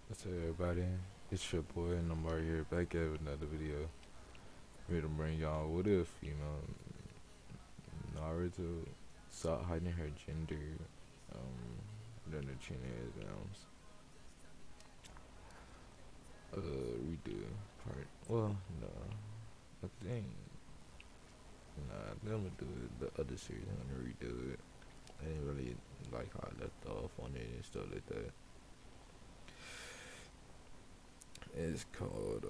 What's up, everybody? It's your boy Namar here, back at another video. Ready to bring y'all what if, Naruto sought hiding her gender during the chunin exams. Redo part. Well, no. I think, I think I'm gonna do the other series. I'm gonna redo it. I didn't really like how I left off on it and stuff like that. It's called,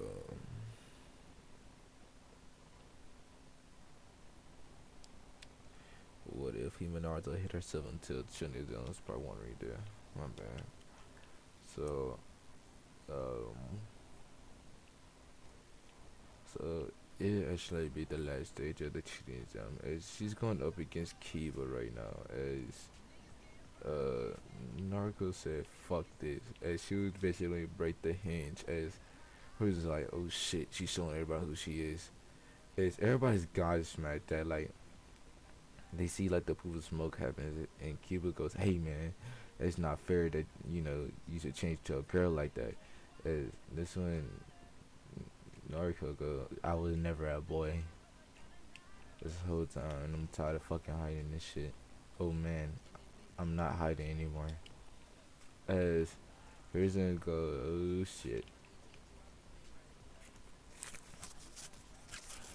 what if Naruto hit herself until Chunin Jones part 1 right there. My bad. So, um, so it actually be the last stage of the cheating exam. As she's going up against Kiba right now. As Naruto said, "Fuck this." As she was basically break the hinge. As who's like, "Oh shit," she's showing everybody who she is. As everybody's gobsmacked that like they see like the pool of smoke happens, and Kiba goes, "Hey man, it's not fair that you should change to a girl like that." As this one Naruto go, I was never a boy this whole time, and I'm tired of fucking hiding this shit. Oh man, I'm not hiding anymore. As here's gonna go, oh shit.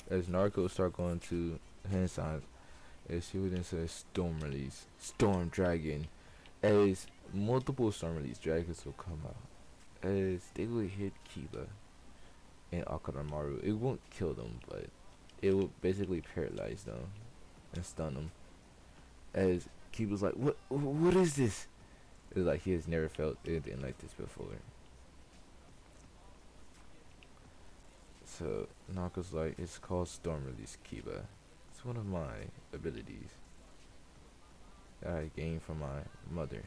As Naruto start going to hand signs, as she would then say storm release, storm dragon. As multiple storm release dragons will come out. As they will hit Kiba and Akadamaru. It won't kill them, but it will basically paralyze them and stun them. As Kiba's like, what is this? It's like he has never felt anything like this before. So Naruto's like, it's called Storm Release Kiba. It's one of my abilities that I gained from my mother.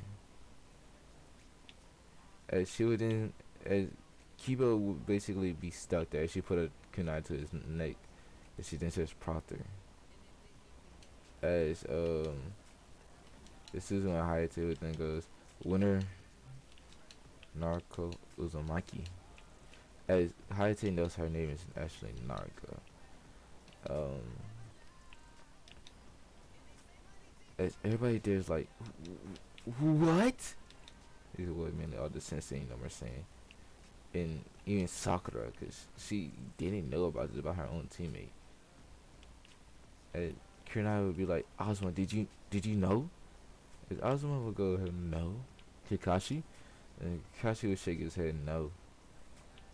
As she would then, as Kiba would basically be stuck there. She put a kunai to his neck, and she then says Proctor. As this is when Hayate then goes, winner Naruto Uzumaki. As Hayate knows her name is actually Naruto. As everybody there's like, what? Is what mainly all the sensei are saying. And even Sakura, because she didn't know about this about her own teammate. And Kurenai would be like, Ozma, did you know? And Ozma would go, no. Kakashi? And Kakashi would shake his head, no.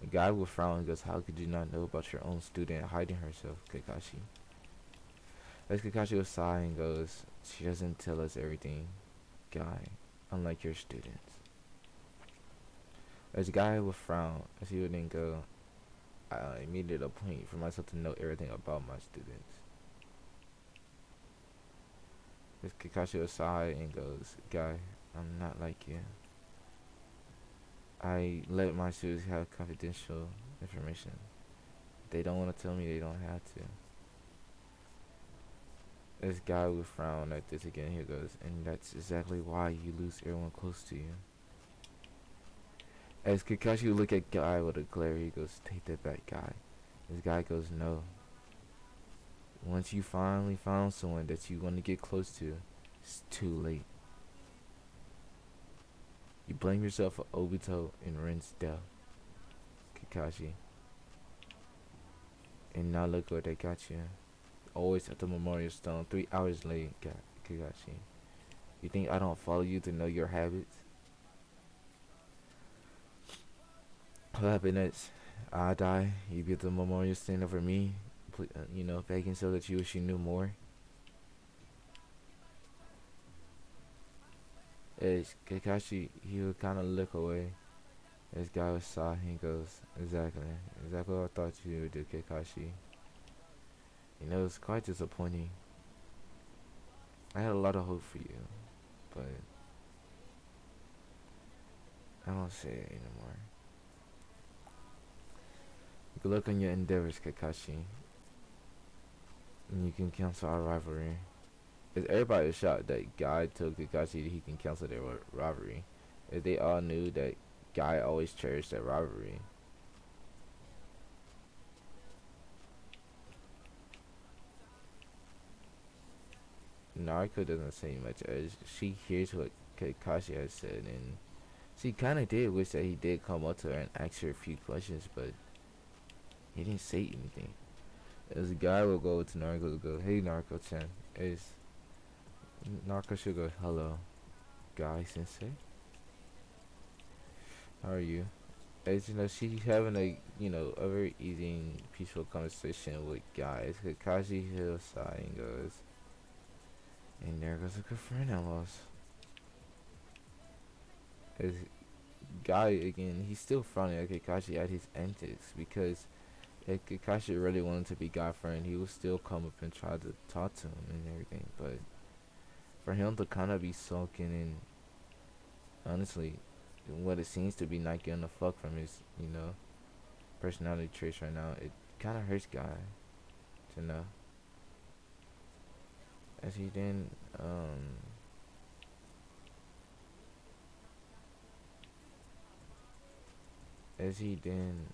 The guy would frown and goes, how could you not know about your own student hiding herself, Kakashi? As Kakashi would sigh and goes, she doesn't tell us everything, guy, unlike your students. As the guy would frown, as he would then go, I made it a point for myself to know everything about my students. As Kakashi would sigh and goes, guy, I'm not like you. I let my students have confidential information. If they don't want to tell me, they don't have to. This guy would frown at this again. He goes, and that's exactly why you lose everyone close to you. As Kakashi would look at Guy with a glare, he goes, take that back, Guy. This guy goes, no. Once you finally found someone that you want to get close to, it's too late. You blame yourself for Obito and Ren's death, Kakashi. And now look where they got you. Always at the Memorial Stone, 3 hours late, Kakashi. You think I don't follow you to know your habits? What happened next? I die, you be at the Memorial Stand over me, begging so that you wish you knew more. As Kakashi, he would kind of look away. This guy was sigh. He goes, exactly what I thought you would do, Kakashi. It's quite disappointing. I had a lot of hope for you, but I don't see it anymore. Good luck on your endeavors, Kakashi. And you can cancel our rivalry. Cause everybody was shocked that Guy told Kakashi that he can cancel their rivalry. As they all knew that Guy always cherished that rivalry. Naruto doesn't say much as she hears what Kakashi has said, and she kind of did wish that he did come up to her and ask her a few questions, but he didn't say anything. As a guy will go to Naruto and go, "Hey Naruto-chan," as Naruto should go, "Hello, Guy Sensei, how are you?" As you know, she's having a a very easy and peaceful conversation with guys. Kakashi he'll sigh and goes, and there goes a good friend I lost. As Guy again, he's still frowning at Kakashi at his antics because if Kakashi really wanted to be Guy friend, he would still come up and try to talk to him and everything. But for him to kind of be sulking and honestly, what it seems to be not getting a fuck from his personality traits right now, it kind of hurts Guy to know. As he then as he then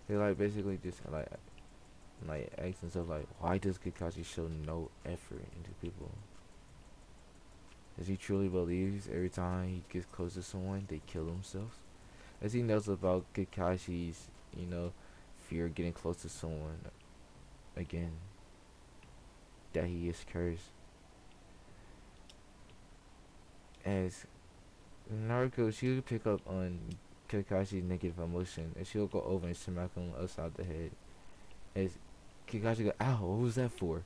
he like basically just like asks himself like, why does Kakashi show no effort into people? Does he truly believes every time he gets close to someone they kill themselves? As he knows about Kakashi's fear of getting close to someone again, that he is cursed. As Naruto, she would pick up on Kakashi's negative emotion and she'll go over and smack him upside the head. As Kakashi go, ow, what was that for?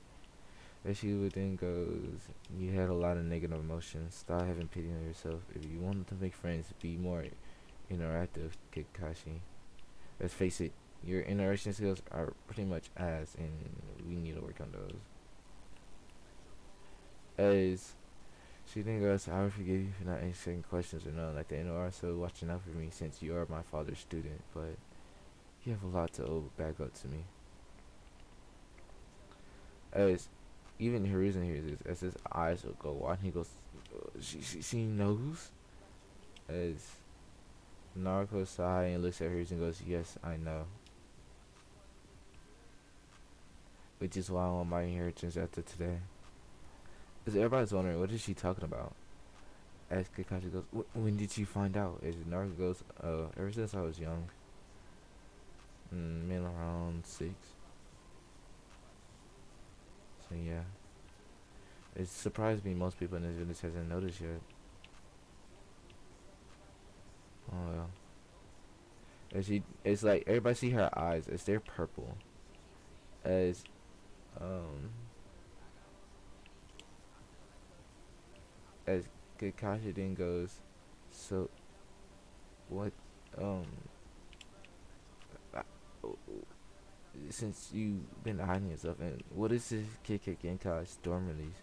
And she would then goes, you had a lot of negative emotions. Stop having pity on yourself. If you want to make friends, be more interactive, Kakashi. Let's face it, your interaction skills are pretty much ass, and we need to work on those. As she then goes, I will forgive you for not answering questions or nothing like that, and also watching out for me since you are my father's student, but you have a lot to owe back up to me. As even Hiruzen hears this, as his eyes will go wide, and he goes, she knows? As Naruto sighs and looks at Hiruzen and goes, yes, I know. Which is why I want my inheritance after today. As everybody's wondering, what is she talking about? As Kakashi goes, when did she find out? As Naruto goes, ever since I was young. Maybe around 6. So yeah. It surprised me most people in this village hasn't noticed yet. Oh well. It's like everybody see her eyes as they're purple. As um as Kakashi then goes, so what um uh, since you've been hiding yourself and what is this KK Genkai storm release?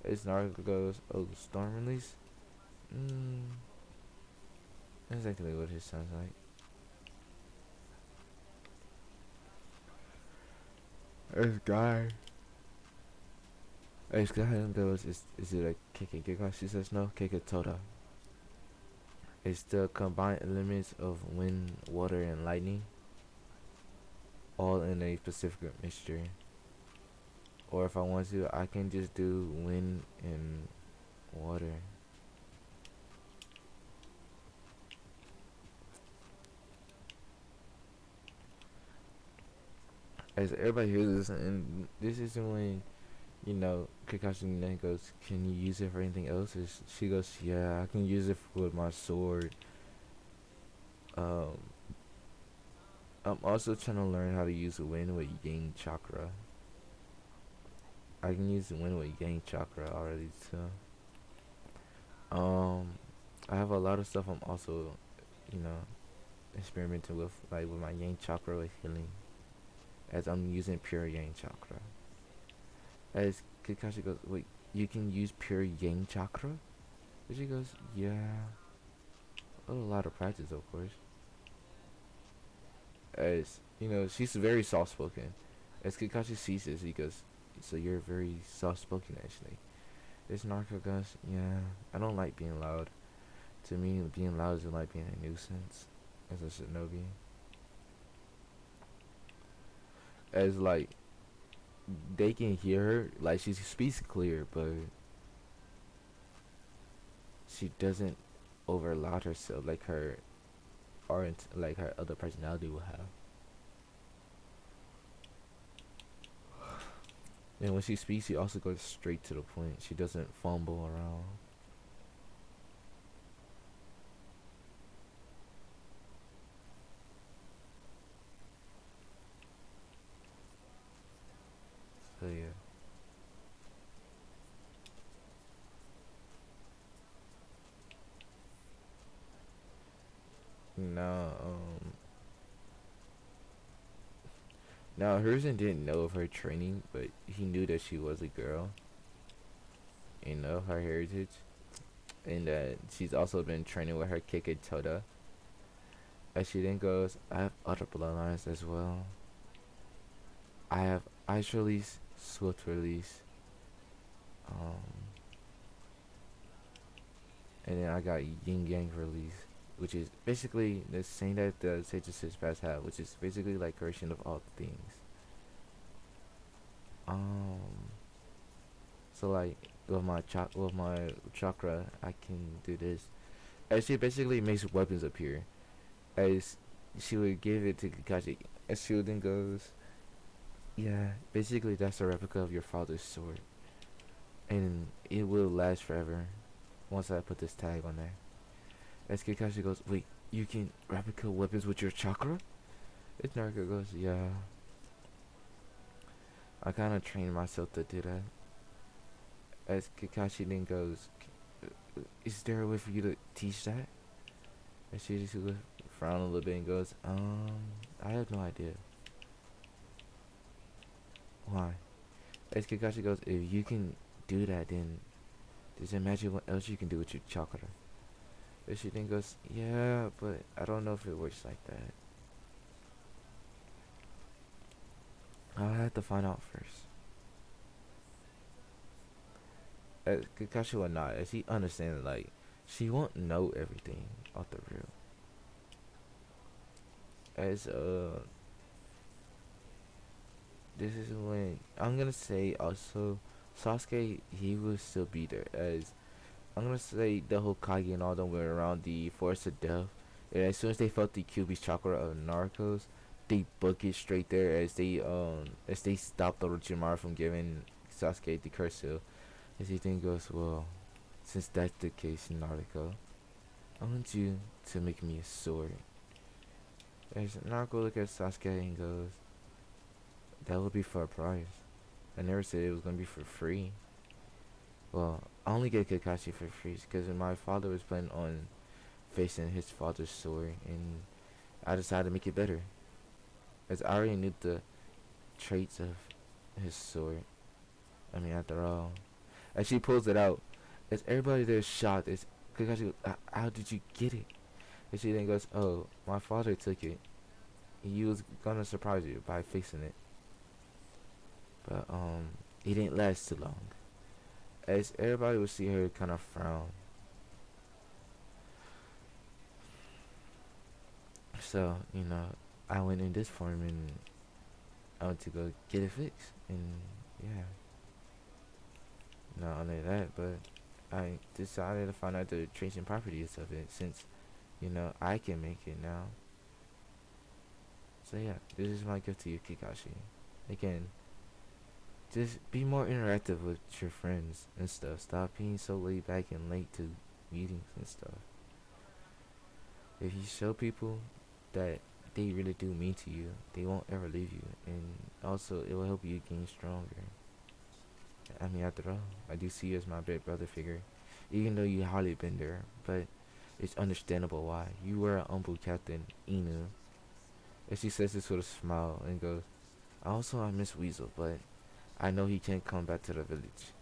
As Naruto goes, oh storm release? That's exactly what it sounds like. This guy. This guy then goes, is it a KK Genkai? She says no, KK Toda. It's the combined elements of wind, water, and lightning, all in a specific mixture. Or if I want to, I can just do wind and water. As everybody hears this, and this is when Kakashi then goes, "Can you use it for anything else?" And she goes, "Yeah, I can use it with my sword. Um, I'm also trying to learn how to use the wind with Yang Chakra. I can use the wind with Yang Chakra already too. Um, I have a lot of stuff I'm also, you know, experimenting with, like with my Yang Chakra with healing, as I'm using pure Yang Chakra." As Kakashi goes, "Wait, you can use pure Yang Chakra?" And she goes, "Yeah, a lot of practice, of course." As she's very soft spoken. As Kakashi sees this, he goes, "So you're very soft spoken, actually." As Naruto goes, "Yeah, I don't like being loud." To me, being loud is like being a nuisance as a shinobi. As like they can hear her, like she speaks clear, but she doesn't overloud herself like her aren't like her other personality will have. And when she speaks, she also goes straight to the point. She doesn't fumble around. So yeah. Now, now Herzen didn't know of her training, but he knew that she was a girl. You know her heritage, and that she's also been training with her Kike Toda. As she then goes, I have other bloodlines as well. I have ice release, swift release, um, and then I got yin yang release, which is basically the same that the Sage of Six Paths have, which is basically like creation of all things. Um, so like with my chakra, I can do this. As she basically makes weapons appear, as she would give it to Kakashi, as she then goes, yeah, basically that's a replica of your father's sword, and it will last forever. Once I put this tag on there, as Kakashi goes, wait, you can replica weapons with your chakra? As Naruto goes, yeah, I kind of trained myself to do that. As Kakashi then goes, is there a way for you to teach that? And she just goes, frown a little bit and goes, I have no idea. Why? As Kakashi goes, if you can do that, then just imagine what else you can do with your chakra. And she then goes, yeah, but I don't know if it works like that. I'll have to find out first. As Kakashi will not, as he understands, like, she won't know everything off the real. As, this is when, I'm gonna say also, Sasuke, he will still be there, as I'm gonna say the Hokage and all them were around the Forest of Death. And as soon as they felt the Kyuubi's chakra of Narcos, they book it straight there as they stopped Orochimaru from giving Sasuke the curse seal. As he then goes, well, since that's the case, Naruto, I want you to make me a sword. As Naruto look at Sasuke and goes, that would be for a price. I never said it was gonna be for free. Well, I only get Kakashi for free because my father was planning on facing his father's sword, and I decided to make it better, as I already knew the traits of his sword. I mean, after all, as she pulls it out, as everybody there is shocked, as Kakashi goes, how did you get it? And she then goes, oh, my father took it. He was gonna surprise you by fixing it, but it didn't last too long. As everybody would see her kind of frown. So, I went in this form and I went to go get it fixed. And yeah, not only that, but I decided to find out the traits and properties of it since, I can make it now. So yeah, this is my gift to you, Kikashi. Again, just be more interactive with your friends and stuff. Stop being so laid back and late to meetings and stuff. If you show people that they really do mean to you, they won't ever leave you, and also it will help you gain stronger. I mean, after all, I do see you as my big brother figure, even though you hardly been there, but it's understandable why. You were an humble captain, Inu. And she says this with a smile and goes, also I miss Weasel, but I know he can't come back to the village.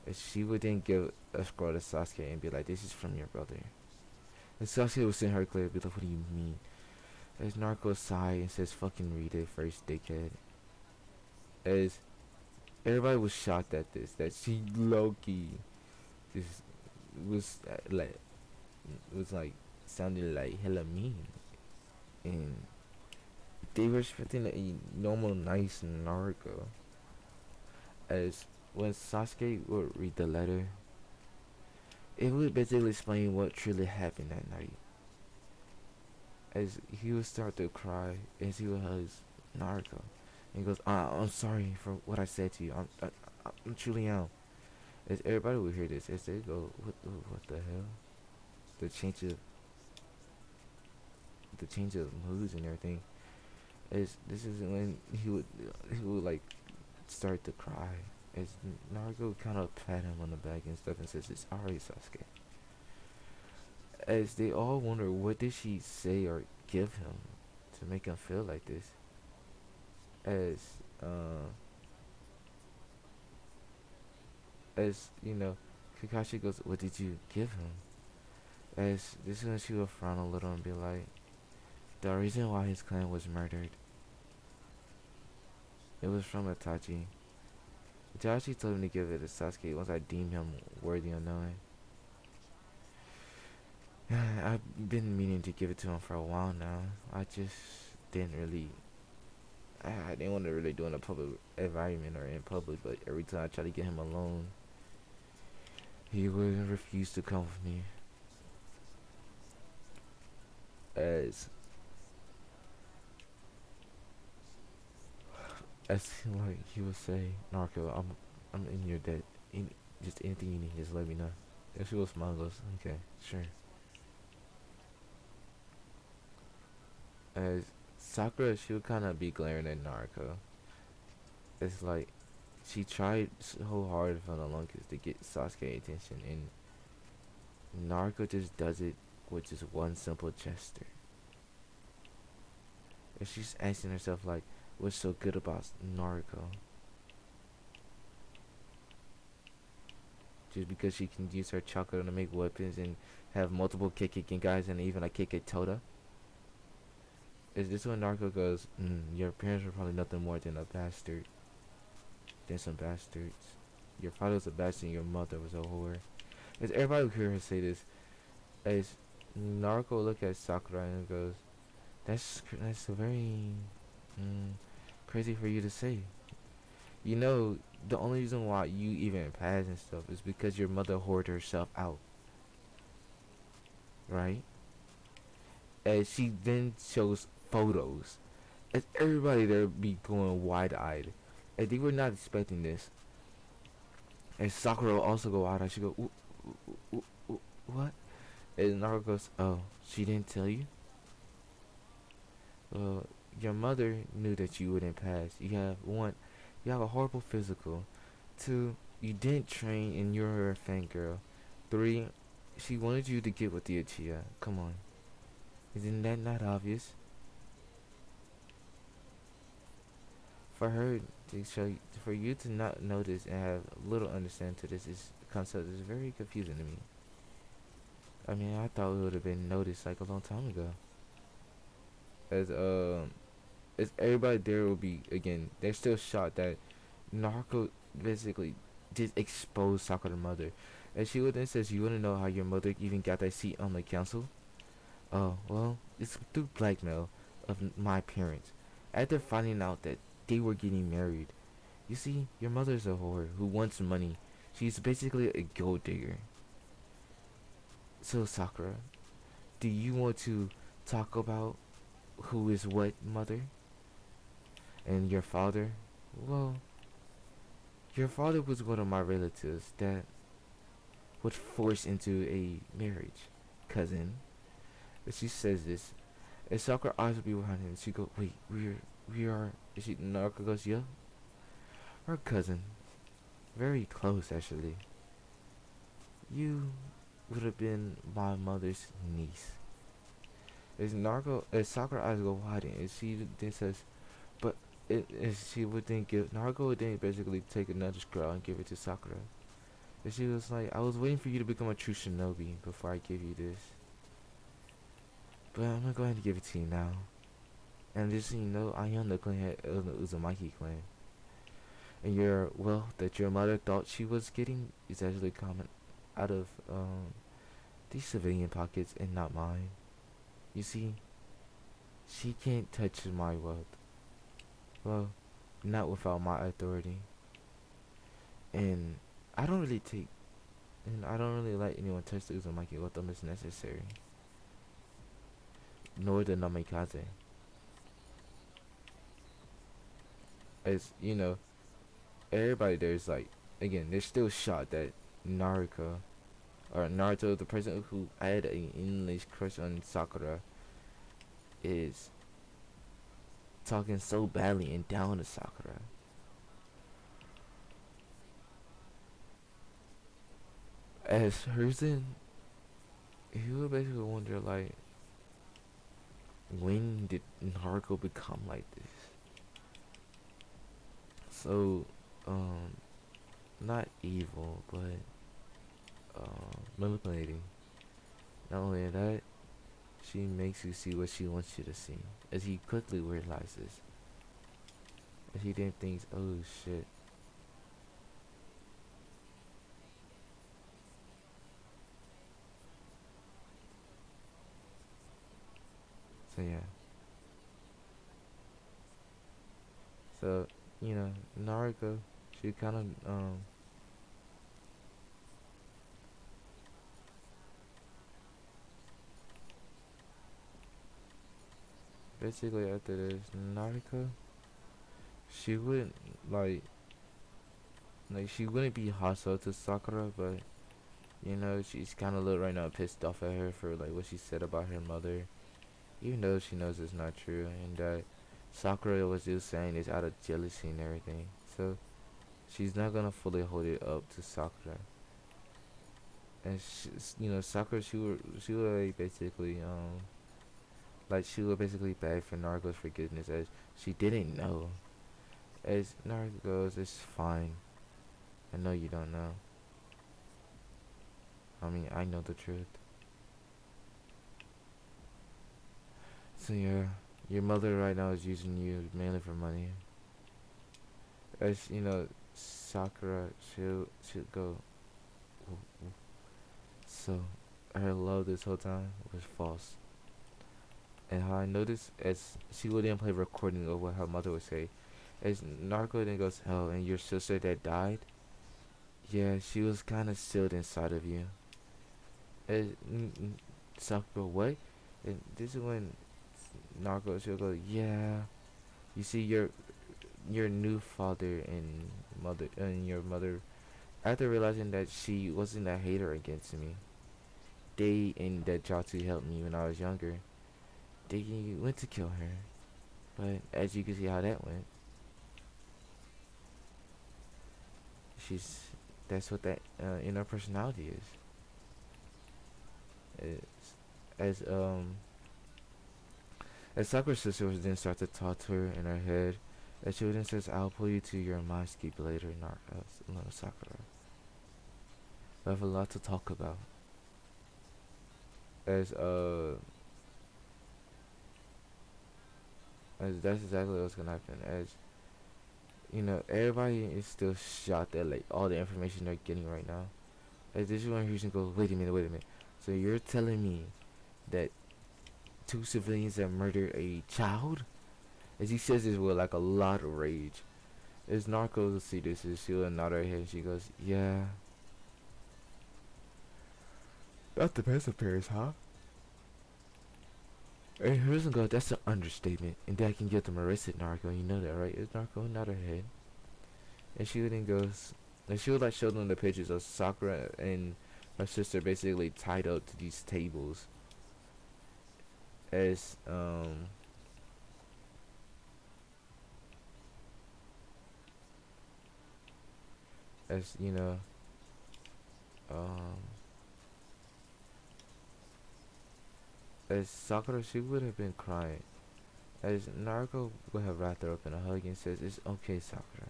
And she would then give a scroll to Sasuke and be like, this is from your brother. And Sasuke would send her clear and be like, what do you mean? As Narco sigh and says, fucking read it first, dickhead. As everybody was shocked at this, that she low-key just was like, was like sounding like hella mean, and they were expecting a normal, nice Naruto. As when Sasuke would read the letter, it would basically explain what truly happened that night. As he would start to cry as he would hug Naruto, and he goes, "I'm sorry for what I said to you. I'm truly am." As everybody would hear this, as they go, what the hell?" The change of the change of moods and everything. As this is when he would like start to cry. As Naruto kind of pat him on the back and stuff and says, "It's alright, Sasuke." As they all wonder what did she say or give him to make him feel like this. As uh, as you know, Kakashi goes, "What did you give him?" As this is when she will frown a little and be like, "The reason why his clan was murdered, it was from Itachi. Itachi told him to give it to Sasuke once I deemed him worthy of knowing. I've been meaning to give it to him for a while now. I just didn't really. I didn't want to really do it in a public environment or in public, but every time I try to get him alone, he would refuse to come with me." As like he would say, "Narco, I'm in your debt. Just anything you need, just let me know." And she will smile and goes, "Okay, sure." As Sakura, she would kind of be glaring at Naruto. It's like she tried so hard for the longest to get Sasuke attention, and Naruto just does it with just one simple gesture. And she's asking herself like, what's so good about Naruto? Just because she can use her chakra to make weapons and have multiple Kikkin guys and even a Kikki Toda? Is this when Naruto goes, your parents were probably nothing more than a bastard. Than some bastards. Your father was a bastard and your mother was a whore. As everybody would hear her say this, as Naruto look at Sakura and goes, that's very crazy for you to say. You know, the only reason why you even pass and stuff is because your mother whored herself out, right? And she then shows photos. As everybody there be going wide-eyed. And they were not expecting this. And Sakura will also go wide-eyed. She go, what? And Naruto goes, oh, she didn't tell you? Well, your mother knew that you wouldn't pass. You have a horrible physical. Two, you didn't train and you're a fangirl. Three, she wanted you to get with the Uchiha. Come on. Isn't that not obvious? For her to show, for you to not notice and have little understanding to this concept is very confusing to me. I mean, I thought it would have been noticed like a long time ago. As as everybody there will be again, they're still shocked that Naruto basically did expose Sakura's mother. And she would then says, "You wanna know how your mother even got that seat on the council? Oh, well, it's through blackmail of my parents. After finding out that they were getting married. You see, your mother's a whore who wants money. She's basically a gold digger. So, Sakura, do you want to talk about who is what, mother? And your father? Well, your father was one of my relatives that was forced into a marriage, cousin." And she says this, and Sakura eyes will be behind him. She goes, "Wait, we are." And she Naruto goes, "Yeah, her cousin, very close actually. You would have been my mother's niece." As Sakura eyes go wide, and she then says, "But she would then give Naruto would then basically take another scroll and give it to Sakura." And she was like, "I was waiting for you to become a true shinobi before I give you this. But I'm not going to give it to you now. And just so you know, I am the clan head of the Uzumaki clan. And your wealth that your mother thought she was getting is actually coming out of these civilian pockets and not mine. You see, she can't touch my wealth. Well, not without my authority. And I don't really take, and I don't really let anyone touch the Uzumaki wealth unless necessary. Nor the Namikaze. As you know, everybody there's like, again, they're still shocked that Naruto or Naruto, the person who had an English crush on Sakura, is talking so badly and down to Sakura. As Herzen, he would basically wonder like, when did Naruto become like this? So, um, not evil, but manipulating. Not only that, she makes you see what she wants you to see. As he quickly realizes, as he then thinks, oh shit. So yeah. So, you know, Naruto, she kind of, basically after this, Naruto, she wouldn't, like, she wouldn't be hostile to Sakura, but, you know, she's kind of right now pissed off at her for, like, what she said about her mother. Even though she knows it's not true, and that Sakura was just saying it's out of jealousy and everything. So, she's not gonna fully hold it up to Sakura. And you know, Sakura, she would like, basically like she would basically beg for Naruto's forgiveness as she didn't know. As Naruto goes, it's fine. I know you don't know. I mean, I know the truth. So your mother right now is using you mainly for money. As you know, Sakura, she'll go. So her love this whole time was false. And how I noticed as she would then play recording of what her mother would say. As Narco then goes, "Oh, and your sister that died? Yeah, she was kind of sealed inside of you." As Sakura, what? And this is when Narco she'll go, "Yeah, you see your new father and mother and your mother." After realizing that she wasn't a hater against me, they and that Jatsu helped me when I was younger. They went to kill her, but as you can see how that went, she's that's what that inner personality is. It's, as as Sakura's sister was then start to talk to her in her head, as she then says, "I'll pull you to your Maski later, Sakura. We have a lot to talk about." As as that's exactly what's gonna happen. As you know, everybody is still shocked at like all the information they're getting right now. As this is when Houston goes, wait a minute. So you're telling me that two civilians have murdered a child?" As he says this with like a lot of rage. As Narcos see this, she'll nod her head and she goes, "Yeah. Not the best of pairs, huh?" And Houston goes, "That's an understatement. And that can get them arrested, Narco. You know that, right?" Is Narco nod her head. And she then goes, and she would like show them the pictures of Sakura and her sister basically tied up to these tables. As as you know, um as Sakura, she would have been crying. As Naruto would have wrapped her up in a hug and says, "It's okay, Sakura.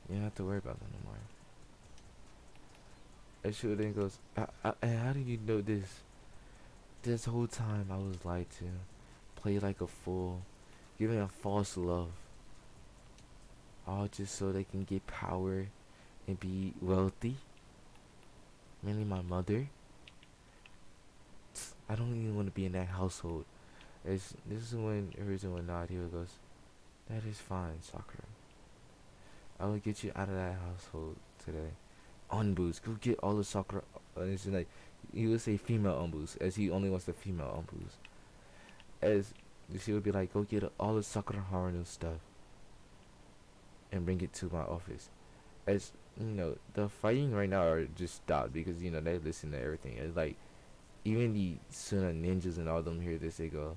You don't have to worry about that no more." And she then goes, and how did you know this? This whole time I was lied to. Play like a fool. Giving a false love. All just so they can get power and be wealthy. mainly my mother. I don't even want to be in that household. This is when everyone would nod. He goes, "That is fine, Sakura. I will get you out of that household today. Onbus, go get all the Sakura." It's like he would say female onbus, as he only wants the female onbus. As she would be like, "Go get all the Sakura Haruno stuff and bring it to my office." As you know, the fighting right now are just stopped because they listen to everything. It's like even the Suna ninjas and all them here, they go,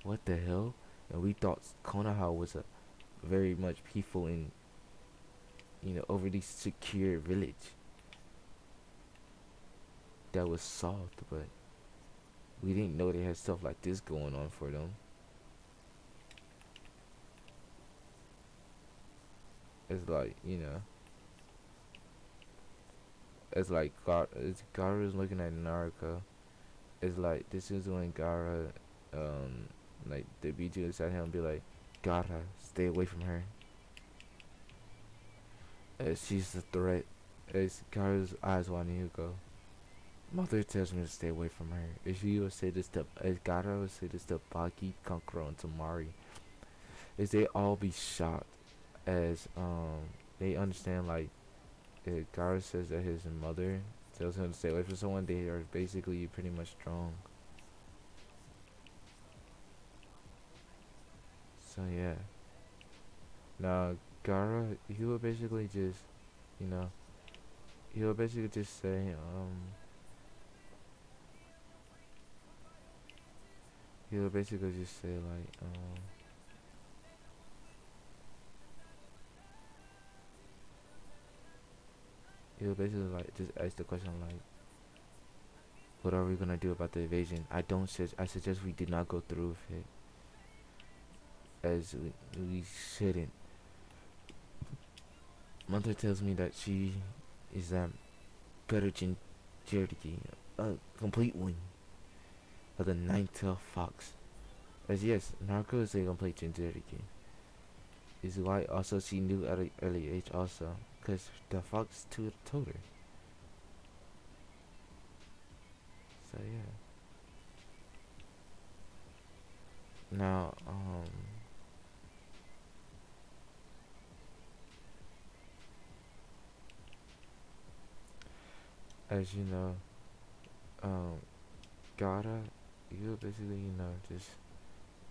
"What the hell?" And we thought Konoha was a very much peaceful and overly secure village that was soft, but we didn't know they had stuff like this going on for them. It's like it's like Gaara's looking at Naruto. It's like this is when Gaara, like the BG looks at him and be like, "Gaara, stay away from her. She's a threat." As Gaara's eyes wanting to go. Mother tells me to stay away from her. If you would say this to, as Gaara would say this to Baki, Kankuro, and Tamari, is they all be shocked as they understand like if Gaara says that his mother tells him to stay away from someone, they are basically pretty much strong. So yeah. Now Gaara, he will basically just, you know, he will basically just say, he will basically just say like, he will basically like just ask the question like, what are we gonna do about the invasion? I suggest we did not go through with it, as we shouldn't. Mother tells me that she is a better Jinchuriki, a complete one of the nine-tailed fox. As yes, Naruto is a complete Jinchuriki. Is why also she knew at an early age also, cause the fox told her. So yeah. Now as you know, um, Gaara, you basically just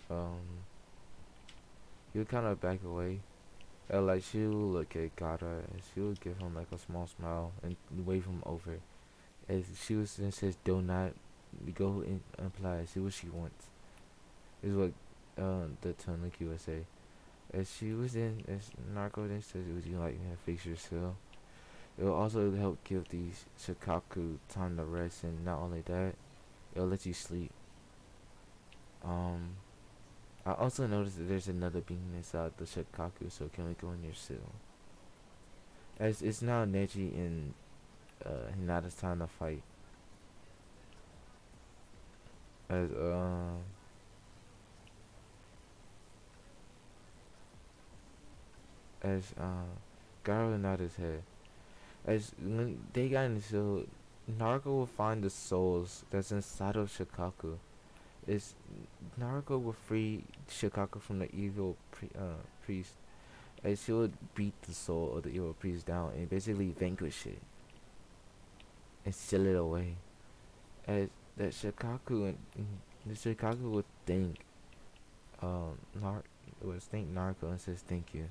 um, you kind of back away. Like she will look at Gaara and she will give him like a small smile and wave him over. As she was then says, "Do not go and imply. See what she wants." Is what the Tanuki would say. As she was in, as Narco then says, "Would you like me to fix your skill?" It will also help give these Shikaku time to rest, and not only that, it'll let you sleep. Um, I also noticed that there's another being inside the Shikaku, so can we go in your cell? As it's now Neji and Hinata's time to fight. As Garo nod his head. As when they got in the cell, Naruto will find the souls that's inside of Shikaku. Is Naruto will free Shikaku from the evil priest, as he would beat the soul of the evil priest down and basically vanquish it and seal it away. As that Shikaku and the Shikaku would thank would thank Naruto and says thank you.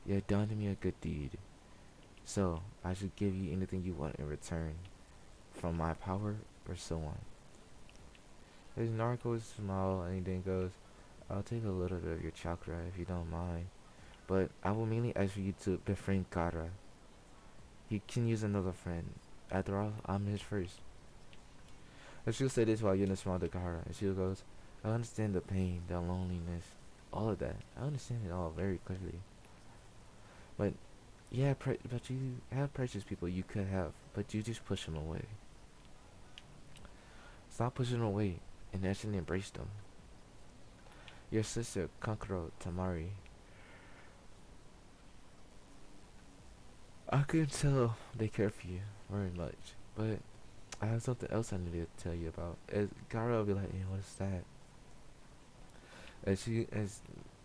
You have done me a good deed. So I should give you anything you want in return, from my power or so on. As Naruto smiles and then goes, "I'll take a little bit of your chakra if you don't mind, but I will mainly ask for you to befriend Kara. He can use another friend. After all, I'm his first." And she'll say this while Yuna smiles at Kara, and she goes, "I understand the pain, the loneliness, all of that. I understand it all very clearly. But yeah, but you have precious people you could have, but you just push them away. Stop pushing them away and actually embrace them. Your sister, Kankuro Tamari. I can tell they care for you very much. But I have something else I need to tell you about. As Gara will be like, hey, what's that? As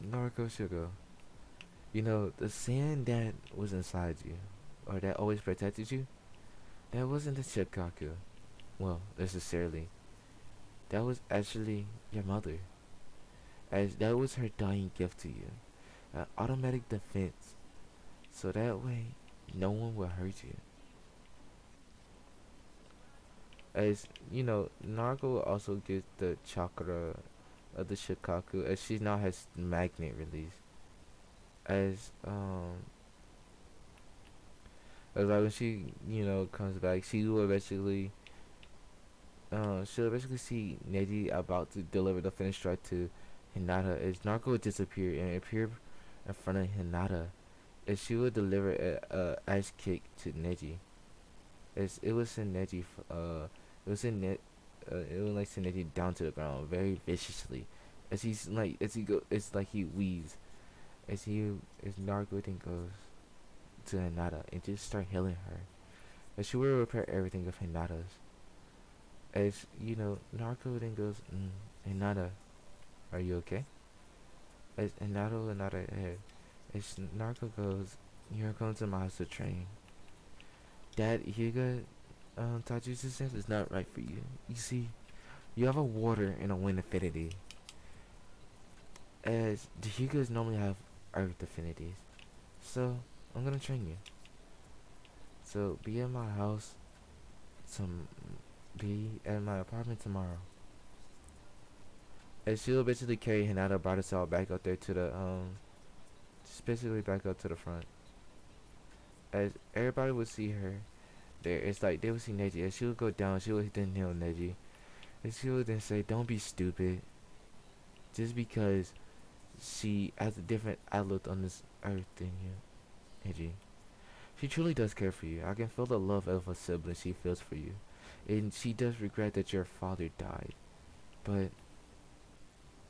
Naruto she'll go, you know, the sand that was inside you, or that always protected you, that wasn't the Shikaku. Well, necessarily. That was actually your mother. As that was her dying gift to you. An automatic defense. So that way, no one will hurt you. As you know, Naruto will also get the chakra of the Shikaku as she now has magnet release. As as like when she comes back, she'll basically see Neji about to deliver the finish strike to Hinata as Naruto would disappear and appear in front of Hinata as she would deliver a ice kick to Neji. As it would send Neji it would send it would like send Neji down to the ground very viciously. As he go it's like he wheezes as Naruto then goes to Hinata and just start healing her. As she will repair everything of Hinata's. As Naruto then goes, Hinata, are you okay? As Hinata will nod her head. As Naruto goes, you're going to my house to train. That Hyuga Taijutsu sense is not right for you. You see, you have a water and a wind affinity. As the Hyugas normally have earth affinities. So, I'm gonna train you. So, be at my house some be at my apartment tomorrow. And she'll basically carry Hinata by herself back up there to the just basically back up to the front. As everybody would see her there, it's like they would see Neji. As she would go down, she would then kneel Neji. And she would then say, don't be stupid. Just because she has a different outlook on this earth than you, Neji. She truly does care for you. I can feel the love of a sibling she feels for you. And she does regret that your father died. But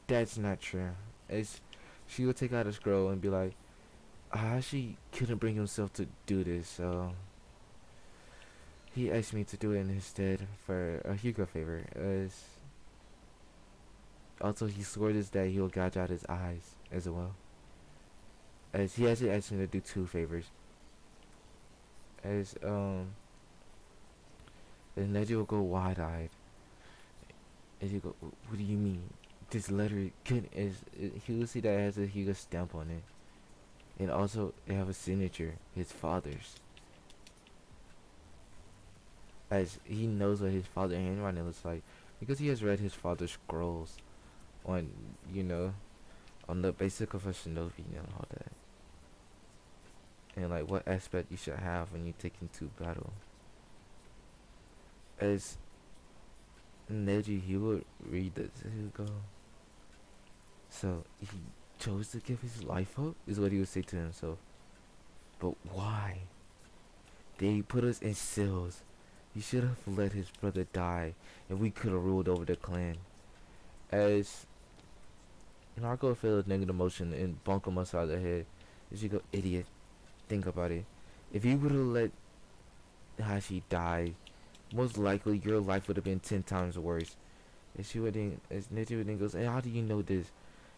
that's not true. It's she would take out a scroll and be like, Ahashi couldn't bring himself to do this, so he asked me to do it instead for a Hugo favor. As also he swore this that he'll gouge out his eyes as well. As he actually asked me to do two favors. As and Neji will go wide eyed. As you go, what do you mean? This letter could he will see that it has a Hugo stamp on it. And also it have a signature, his father's. As he knows what his father's handwriting looks like because he has read his father's scrolls on on the basic of a shinobi and all that. And like what aspect you should have when you take into battle. As Neji he would read this, he would go, so he chose to give his life up is what he would say to himself. But why? They put us in cells. He should have let his brother die and we could have ruled over the clan. As Narco felt a negative emotion and bunk him upside the head. As you go, idiot. Think about it. If you would have let Hashi die, most likely your life would have been 10 times worse. And she would then, as Neji would then goes, hey, how do you know this?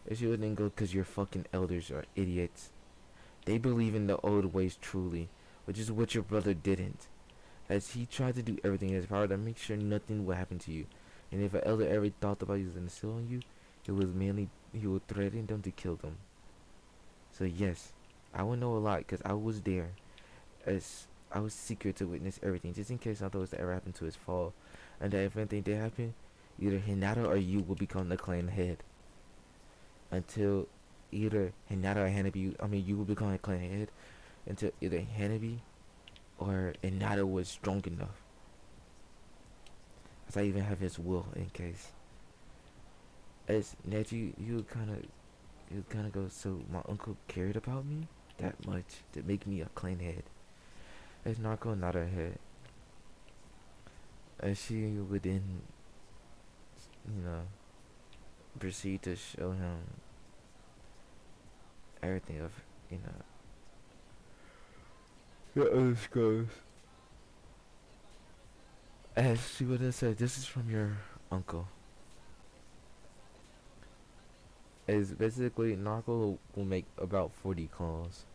And she would then go, cause your fucking elders are idiots. They believe in the old ways truly, which is what your brother didn't. As he tried to do everything in his power to make sure nothing would happen to you. And if an elder ever thought about using a seal on you, it was mainly he would threaten them to kill them. So yes, I would know a lot because I was there. As I was secret to witness everything, just in case something was to ever happen to his fall. And that if anything did happen, either Hinata or you will become the clan head. Until either Hinata or Hanabi, you will become a clan head. Until either Hanabi or Hinata was strong enough. As I even have his will in case. As Neji, you kind of go, so my uncle cared about me that much to make me a clan head. As Narco nod her head. As she would then, proceed to show him everything of, the other scrolls. As she would have said, this is from your uncle. As basically, Narco will make about 40 calls.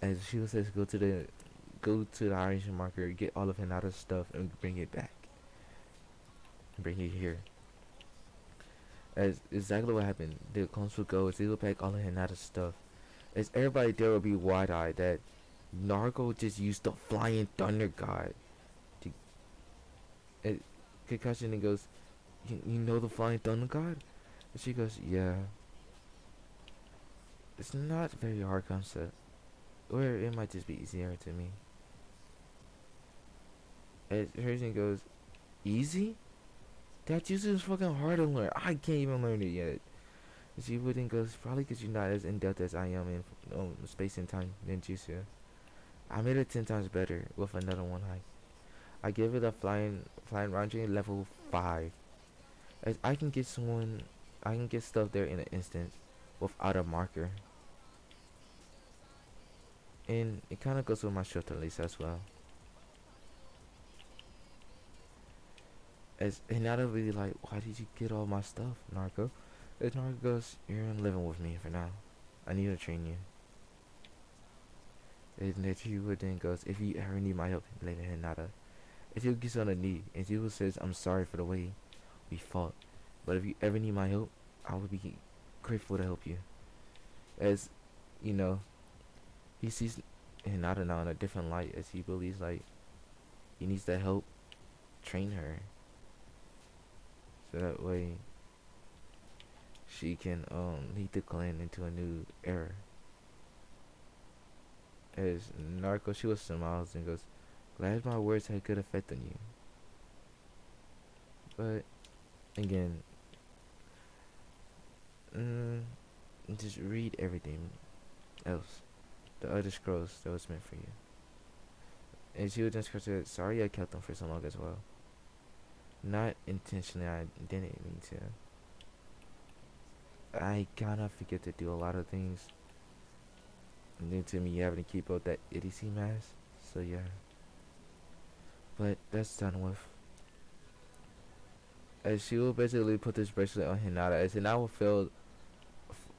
As she would say, go to the Irish market, get all of Hinata's stuff, and bring it back. Bring it here. As exactly what happened. The clones would go, they would pack all of Hinata's stuff. As everybody there would be wide-eyed that Narco just used the flying thunder god. To, and Kakashi then goes, you know the flying thunder god? And she goes, yeah. It's not a very hard concept. Or it might just be easier to me. As Harrison goes, easy? That usually is fucking hard to learn. I can't even learn it yet. And she wouldn't go, probably because you're not as in depth as I am in space and time than Jutsu. I made it 10 times better with another one hike. I give it a flying round train level 5. As I can get stuff there in an instant without a marker. And it kind of goes with my short release as well. And now they'll be like, why did you get all my stuff, Narco? And Narco goes, you're living with me for now. I need to train you. And then he would then goes, if you ever need my help, later Hinata. And he gets on a knee, and he says, I'm sorry for the way we fought. But if you ever need my help, I would be grateful to help you. As, you know, he sees Hinata now in a different light, as he believes, like, he needs to help train her. So that way, she can, lead the clan into a new era. As Narco, she was smiles and goes, glad my words had good effect on you. But, again, just read everything else. The other scrolls that was meant for you. And she would just say, sorry I kept them for so long as well. Not intentionally, I didn't mean to. I kinda forget to do a lot of things. And then to me having to keep up that idiocy mask. So yeah. But that's done with. As she will basically put this bracelet on Hinata, as Hinata will feel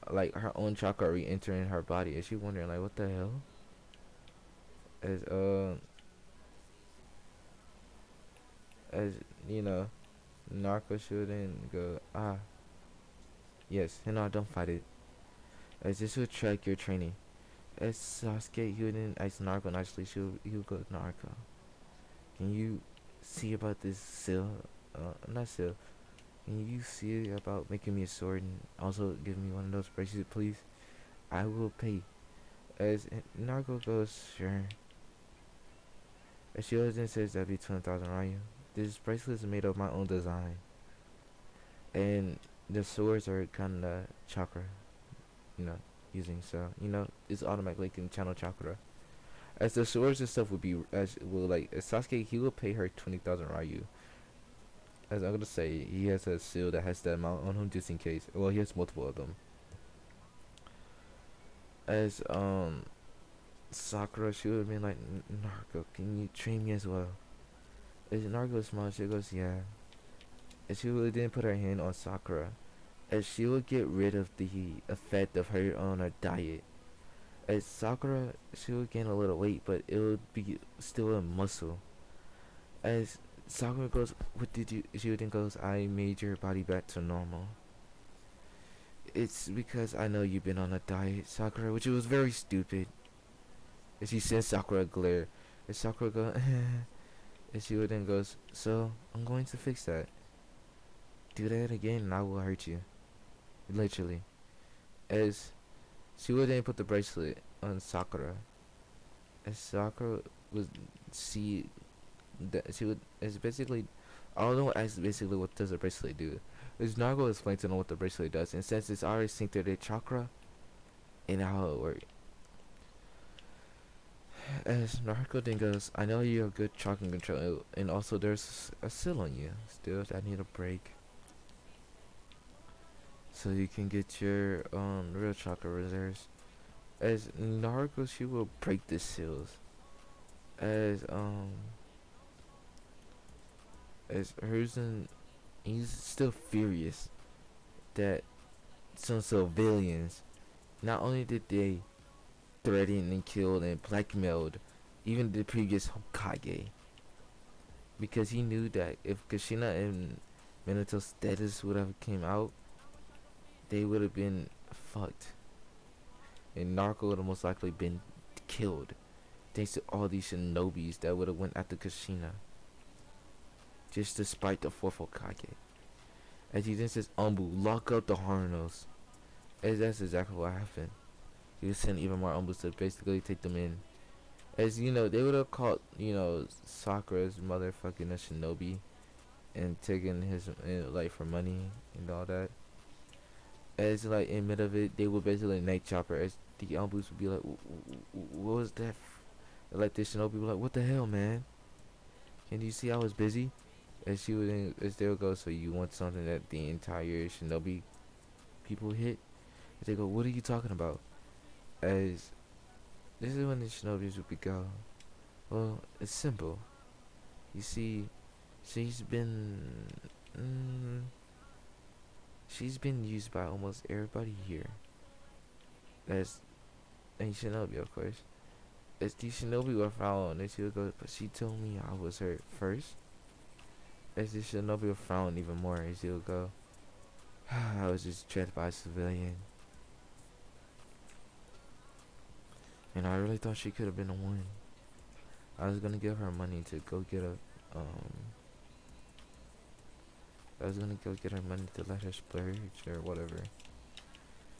like her own chakra re-entering her body. Is she wondering like what the hell? As as you know, Narco shouldn't go yes, Hinata, don't fight it. As this will track your training. As Sasuke he wouldn't ask Narco nicely, he'll go Narco. Can you see about this seal? Not seal. Can you see about making me a sword and also give me one of those bracelets, please? I will pay. As Narco goes, sure. As she then says that'd be 20,000 Ryu. This bracelet is made of my own design. And the swords are kinda chakra. You know, using so, it's automatically can channel chakra. As the swords and stuff would be as Sasuke he will pay her 20,000 Ryu. As I'm gonna say, he has a seal that has that amount on him just in case. Well, he has multiple of them. As Sakura, she would have been like, Narco, can you train me as well? As Narco smiles, she goes, yeah. And she would then put her hand on Sakura, as she would get rid of the effect of her on her diet. As Sakura, she would gain a little weight, but it would be still a muscle. As Sakura goes, what did you? She then goes, I made your body back to normal. It's because I know you've been on a diet, Sakura, which was very stupid. And she sends Sakura a glare. And Sakura goes, and she then goes, so I'm going to fix that. Do that again and I will hurt you. Literally. As she would then put the bracelet on Sakura. As Sakura would see that she would, it's basically, I don't know basically what does the bracelet do. It's not going to explain to know what the bracelet does, and since it's already synced to the chakra and how it works. As Naruto then goes, I know you're a good chakra control, and also there's a seal on you. Still, I need a break. So you can get your real chakra reserves. As Naruto, she will break the seals. As As Herzen, he's still furious that some civilians, not only did they threaten and killed and blackmailed even the previous Hokage, because he knew that if Kushina and Minato's status would have came out, they would have been fucked, and Narco would have most likely been killed. Thanks to all these shinobis that would have went after Kushina, just to spite the fourth Hokage. As he then says, Umbu, lock up the Hornos. As that's exactly what happened. He would send even more Umbus to basically take them in. As you know, they would have caught, Sakura's motherfucking a shinobi and taken his, like, for money and all that. As, like, in mid of it, they would basically night chopper. As the Umbus would be like, what was that? Like, the shinobi would be like, what the hell, man? Can you see I was busy? As she would, as they would go, so you want something that the entire shinobi people hit? As they go, what are you talking about? As this is when the shinobis would be go. Well, it's simple. You see, she's been mm, she's been used by almost everybody here. That's a shinobi, of course. As the shinobi were following, and she would go, but she told me I was her first. As the shinobi would frown even more, as she would go, I was just trapped by a civilian. And I really thought she could have been the one. I was gonna give her money to go get a, I was gonna go get her money to let her splurge or whatever.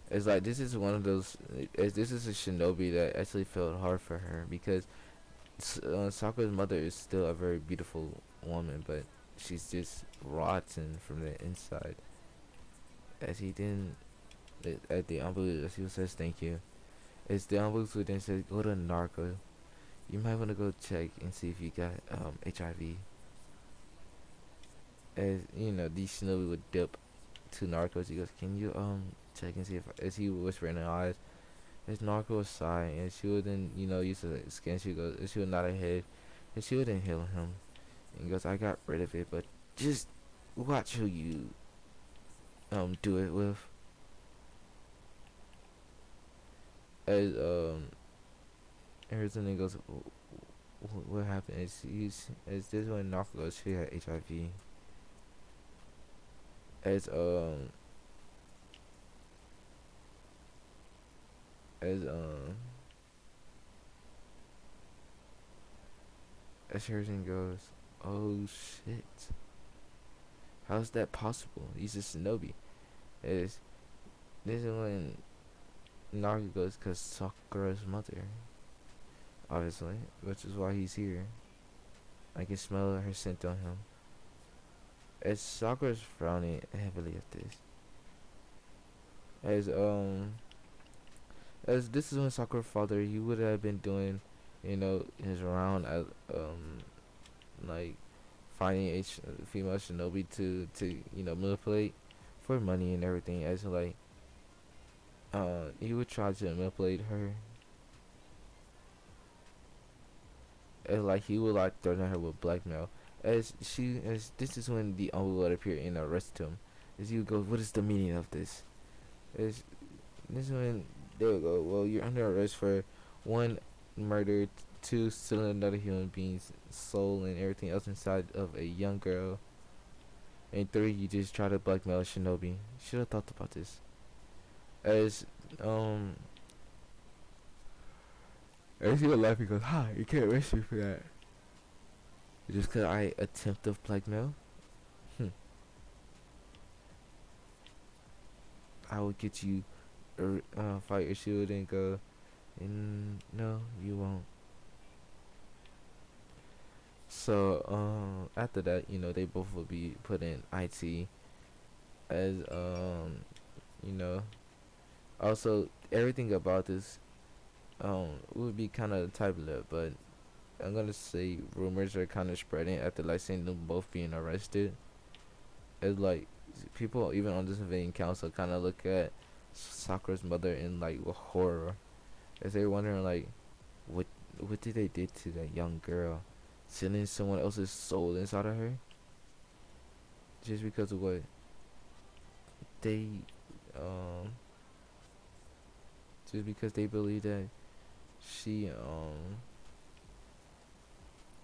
It's like, this is one of those, this is a shinobi that actually felt hard for her, because Sakura's mother is still a very beautiful woman, but she's just rotten from the inside. As he didn't, at the Ambu, as he says thank you. As the Ambu who then says, go to Narco. You might want to go check and see if you got HIV. As these shinobi would dip to Narcos. He goes, can you check and see if, as he would whisper in her eyes, as Narco would sigh, and she would then use the scan. She goes, she would nod her head, and she would then heal him. And he goes, I got rid of it, but just watch who you do it with. As Harrison goes, what happened? As this when Narco goes, she had HIV. As as as Harrison goes, oh shit, how's that possible? He's a shinobi. As this is when Narco goes, cause Sakura's mother, obviously, which is why he's here. I can smell her scent on him. As Sakura's frowning heavily at this. As this is when Sakura's father, he would have been doing, his round at like finding a female shinobi to manipulate for money and everything. As like he would try to manipulate her. As like he would like threaten her with blackmail. As this is when the uncle would appear and arrest him. As he would go, what is the meaning of this? As this is when they would go, well, you're under arrest for 1, murder, 2, stealing another human being's soul and everything else inside of a young girl, and 3, you just try to blackmail a shinobi. Should have thought about this. As he would laugh, he goes, ha, you can't arrest me for that. Just cause I attempted blackmail? I will get you fight your shield and go, no, you won't. So after that, they both will be put in IT. As also everything about this would be kind of type-led, but I'm gonna say rumors are kind of spreading after like seeing them both being arrested. It's like people even on the civilian council kind of look at Sakura's mother in like with horror, as they're wondering like, what did they did to that young girl, sending someone else's soul inside of her? just because of what they um just because they believe that she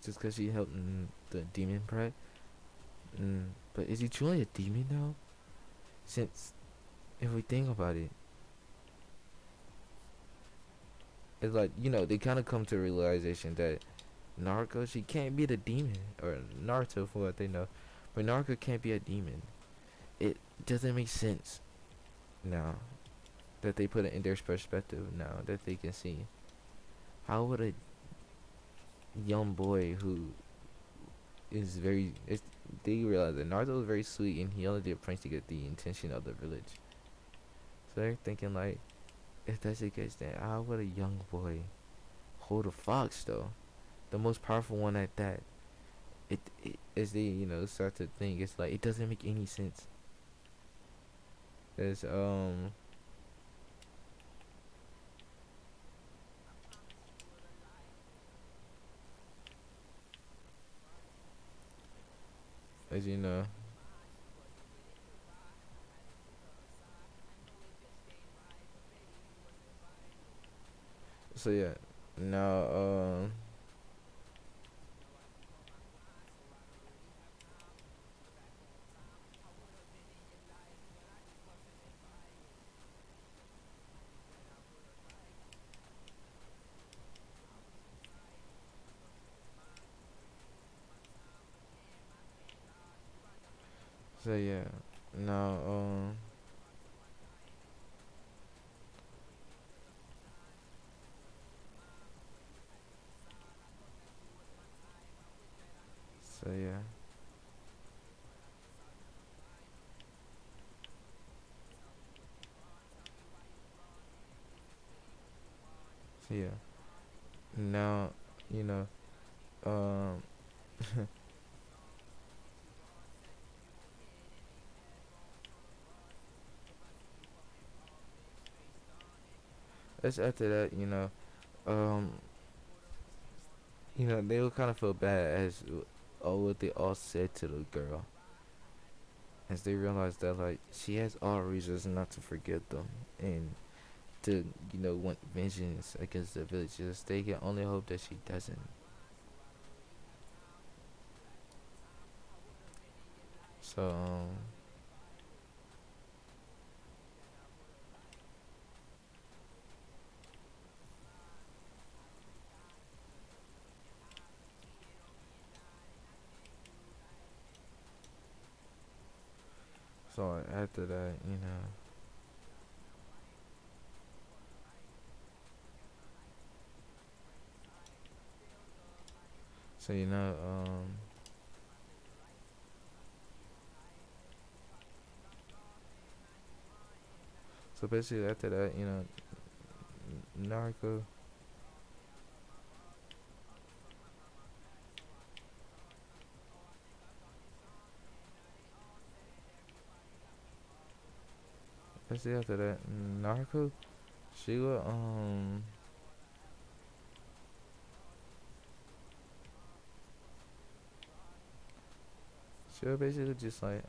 just because she helped the demon pride. But is he truly a demon though? Since if we think about it, it's like they kind of come to a realization that Naruto she can't be the demon or Naruto for what they know, but Naruto can't be a demon. It doesn't make sense now that they put it in their perspective now that they can see. How would a young boy who is very they realize that Naruto is very sweet and he only did pranks to get the intention of the village. So they're thinking like, if that's the case, then how would a young boy hold a fox though, the most powerful one at that? It as they start to think, it's like it doesn't make any sense. There's as you know, so yeah, now so yeah, now so yeah, so yeah, now you know um it's after that um they will kind of feel bad as what they all said to the girl, as they realize that like she has all reasons not to forgive them and to want vengeance against the villagers. They can only hope that she doesn't. So so after that, so so basically after that, Naruto. Basically after that, Naruto. She will she will basically just like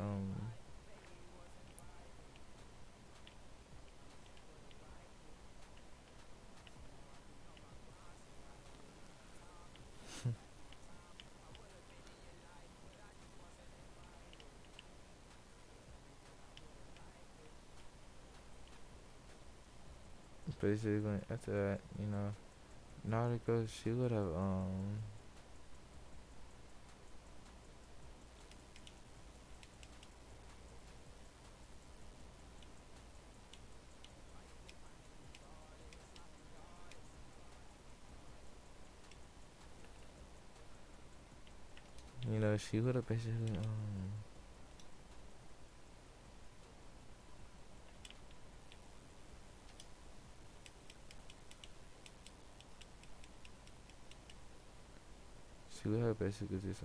basically after that, Naruto. She would have she would have basically just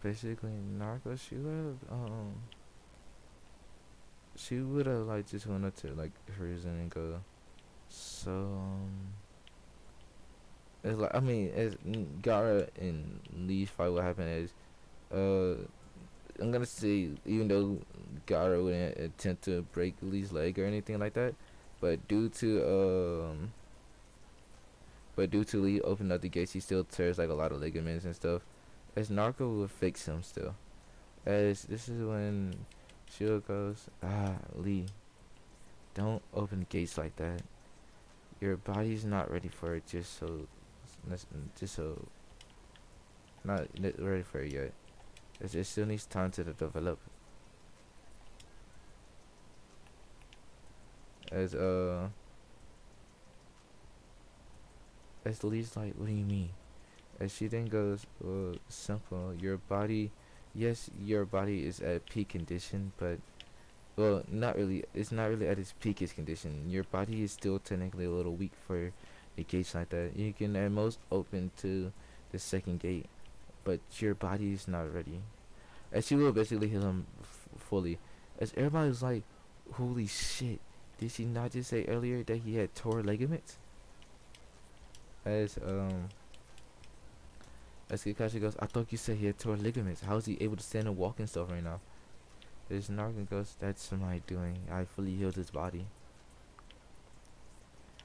basically Naruto. She would have she would have like just went up to like Horizon and go, so it's like, I mean, as Gara and Lee's fight, what happened is, uh, I'm gonna say, even though Gara wouldn't attempt to break Lee's leg or anything like that, but due to Lee opening up the gates, he still tears like a lot of ligaments and stuff. As Narco will fix him still. As this is when Shield goes, Lee, don't open the gates like that. Your body's not ready for it. Just so not ready for it yet. It still needs time to develop. As as Lee's like, what do you mean? As she then goes, well, simple. Your body, yes, your body is at peak condition, but well, not really. It's not really at its peakest condition. Your body is still technically a little weak for a gate like that. You can at most open to the second gate, but your body is not ready. And she will basically heal him fully. As everybody was like, holy shit, did she not just say earlier that he had tore ligaments? As as Kakashi goes, I thought you said he had tore ligaments. How is he able to stand and walk and stuff right now? As Nargan goes, that's my doing. I fully healed his body.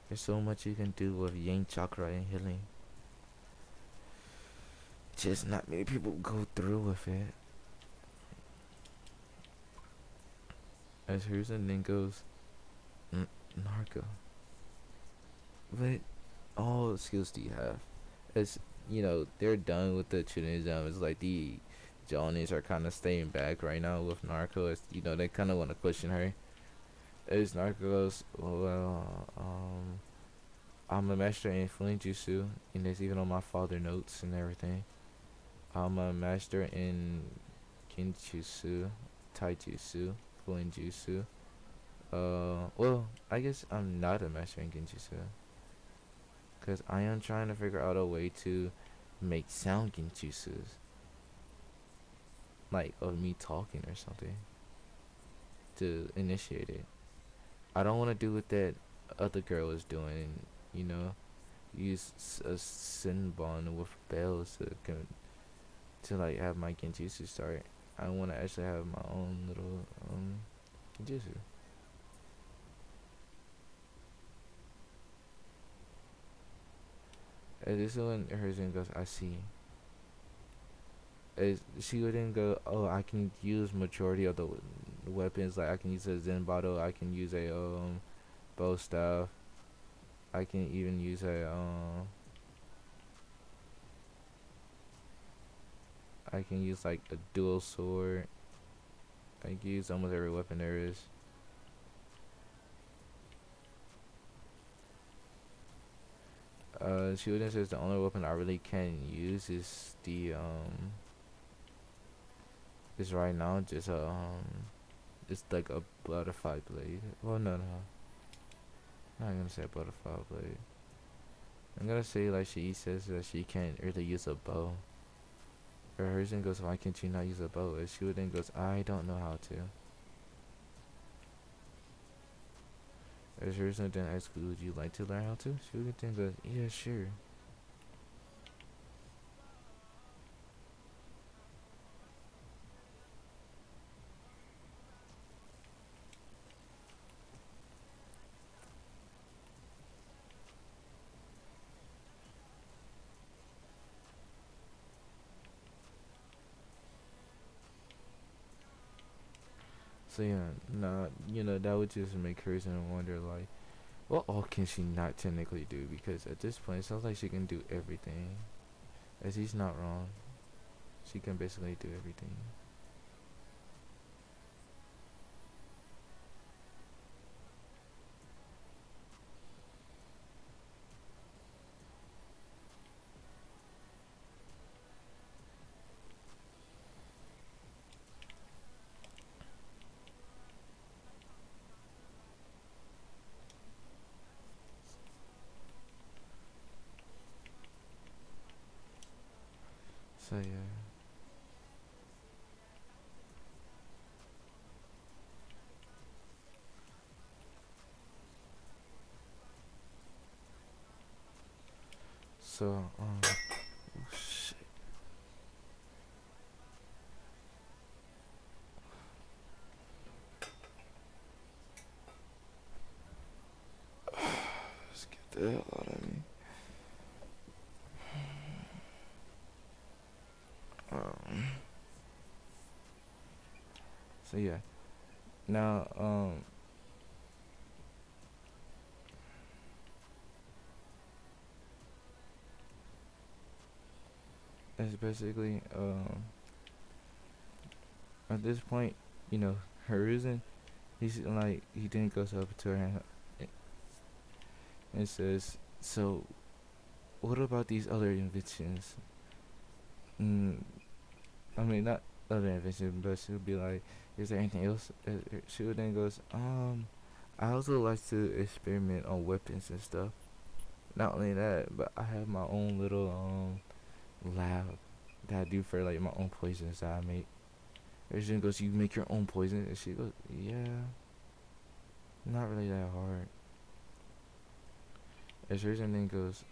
There's so much you can do with Yang Chakra and healing. Just not many people go through with it. As Hiruzen then goes, Narco, what all skills do you have? As you know, they're done with the chunin. It's like the Johnnies are kind of staying back right now with Narco. As you know, they kind of want to question her. As Narco goes, well, I'm a master in Fling Jutsu, and it's even on my father notes and everything. I'm a master in Kinjutsu, Taijutsu, Fuinjutsu. Well, I guess I'm not a master in Genjutsu. Because I am trying to figure out a way to make sound Genjutsus. Like, of me talking or something. To initiate it. I don't want to do what that other girl is doing, you know? Use a Sinbon with bells to like have my Genjutsu start. I want to actually have my own little Genjutsu. And this is when Hiruzen goes, I see. As she would then go, oh, I can use majority of the weapons. Like I can use a Zen bottle. I can use a bow staff. I can even use a I can use like a dual sword. I can use almost every weapon there is. She would then says the only weapon I really can use is the is right now just it's like a butterfly blade. Well, no, I'm not gonna say a butterfly blade. I'm gonna say like she says that she can't really use a bow. Or hers then goes, why can't you not use a bow? And she would then goes, I don't know how to. As hers then asks, would you like to learn how to? She would then goes, yeah, sure. So yeah, nah, that would just make her wonder like, what all can she not technically do? Because at this point, it sounds like she can do everything. As he's not wrong, she can basically do everything. So yeah. So, shit. Let's get the hell out of me. Um, so yeah. Now, it's basically, at this point, you know, her reason, he's like, he then goes up to her and says, so, what about these other inventions? Mm, I mean, not other inventions, but she'll be like, is there anything else? She would then goes, I also like to experiment on weapons and stuff. Not only that, but I have my own little lab that I do for like my own poisons that I make. And she goes, you make your own poison? And she goes, yeah, not really that hard. And she then goes,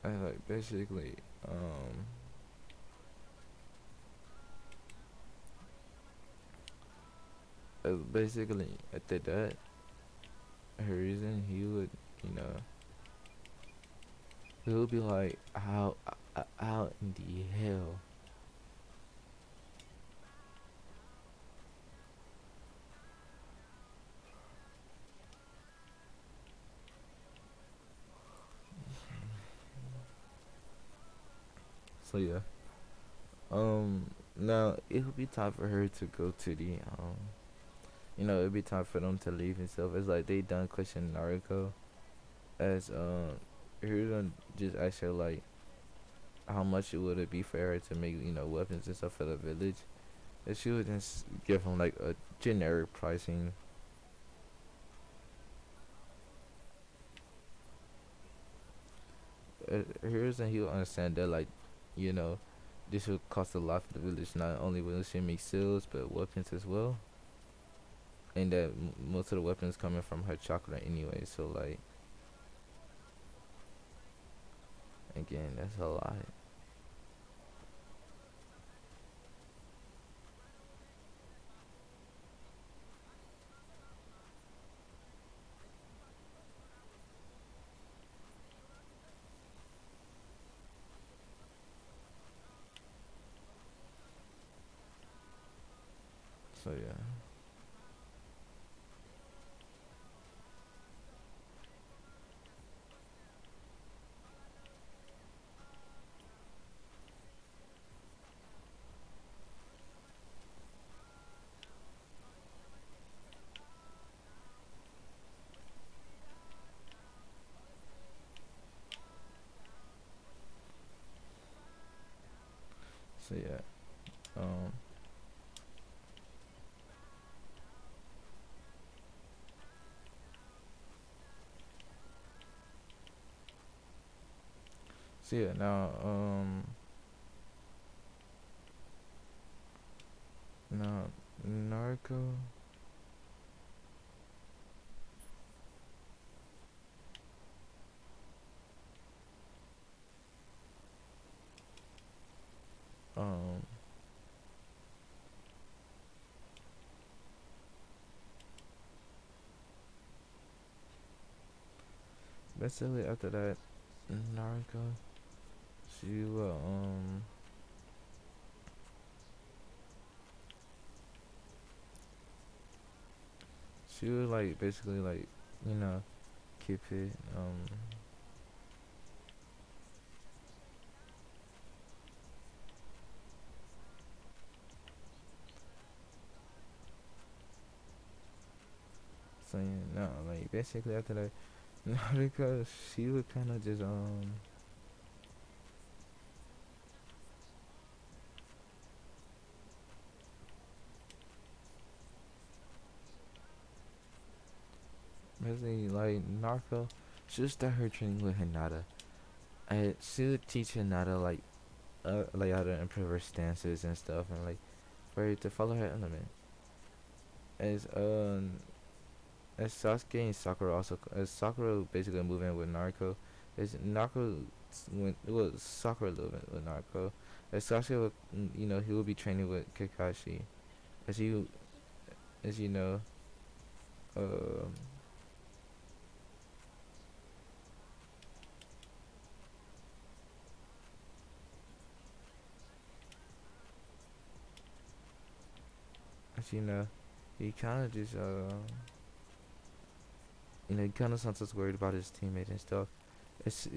I like basically, um, basically after that, her reason he would, you know, he would be like, how in the hell? So yeah, now it would be time for her to go to the you know, it'd be time for them to leave and stuff. It's like they done questioning Naruto as he done just ask her like how much it would it be for her to make, you know, weapons and stuff for the village. And she would just give him like a generic pricing. Here's and he'll understand that like, you know, this would cost a lot for the village. Not only will she make sales, but weapons as well. And that most of the weapons coming from her chakra anyway. So like, again, that's a lot. So yeah. So yeah. Um. So yeah. Now. Now. Narco. Um. Basically after that, Narco. She will She would like basically like, you know, keep it saying no, like basically after that, Narco, she would kind of just basically like Narco, she would start her training with Hinata. And she would teach Hinata like like how to improve her stances and stuff, and like for her to follow her element. As as Sasuke and Sakura also, as Sakura basically moving with Naruto, as Naruto when well Sakura moving with Naruto, as Sasuke will, he will be training with Kakashi, as you as you know, um as you know, he kind of just he kind of sounds just worried about his teammate and stuff.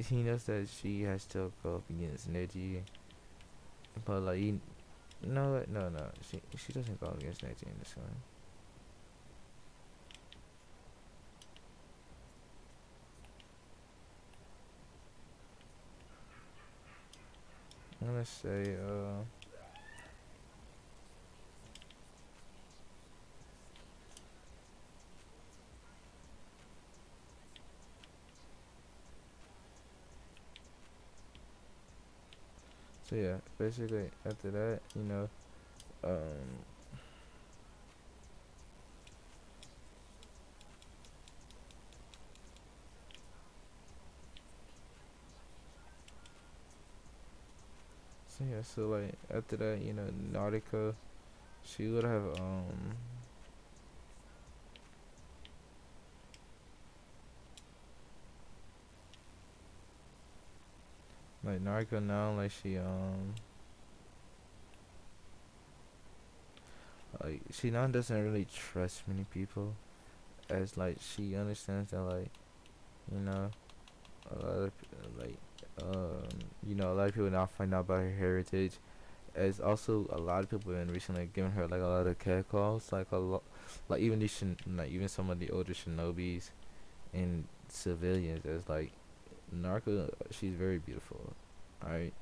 He knows that she has to go up against Neji, but like no, she doesn't go up against Neji in this one. I'm gonna say so yeah, basically after that, um so yeah, so like after that, Nautica, she would have like Nautica now, like she now doesn't really trust many people, as like she understands that like you know a lot of like a lot of people now find out about her heritage, as also a lot of people have been recently giving her like a lot of catcalls, like a lot, like even like even some of the older shinobis and civilians, as like Narco, she's very beautiful. Alright,